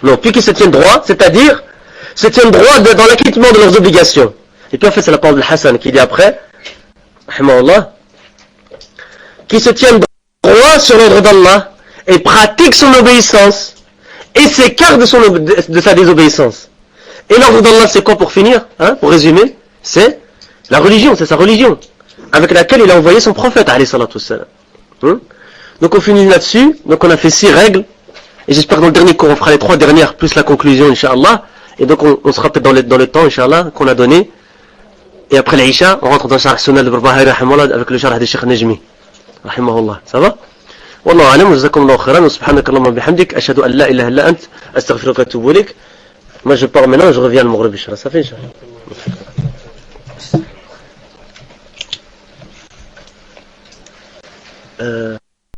Non, puis qu'ils se tiennent droit, c'est-à-dire se tiennent droit dans l'acquittement de leurs obligations. Et puis en fait c'est la parole de Hassan qui dit après, rahimahullah, qui se tiennent droit sur l'ordre d'Allah et pratique son obéissance et s'écarte de sa désobéissance. Et l'ordre d'Allah c'est quoi pour finir, hein, pour résumer? C'est la religion, c'est sa religion, avec laquelle il a envoyé son prophète, alayhi salatu wassalam. Donc on finit là-dessus, donc on a fait 6 règles. Et j'espère que dans le dernier cours, on fera les 3 dernières, plus la conclusion, Inch'Allah. Et donc, on sera peut-être dans le temps, Inch'Allah, qu'on a donné. Et après l'Isha, on rentre dans le Sharh Sunnah de Barbahari, rahimahullah, avec le Sharh de Sheikh Najmi. Rahimahullah. Ça va? Wallahu alam, wa jazakumullahu khairan, wa subhanakallahumma bihamdik, ashhadu an la ilaha illa ant, astaghfiruka wa atubu ilayk. Moi, je pars maintenant, je reviens le Maghrib, Inch'Allah. Ça fait, Inch'Allah.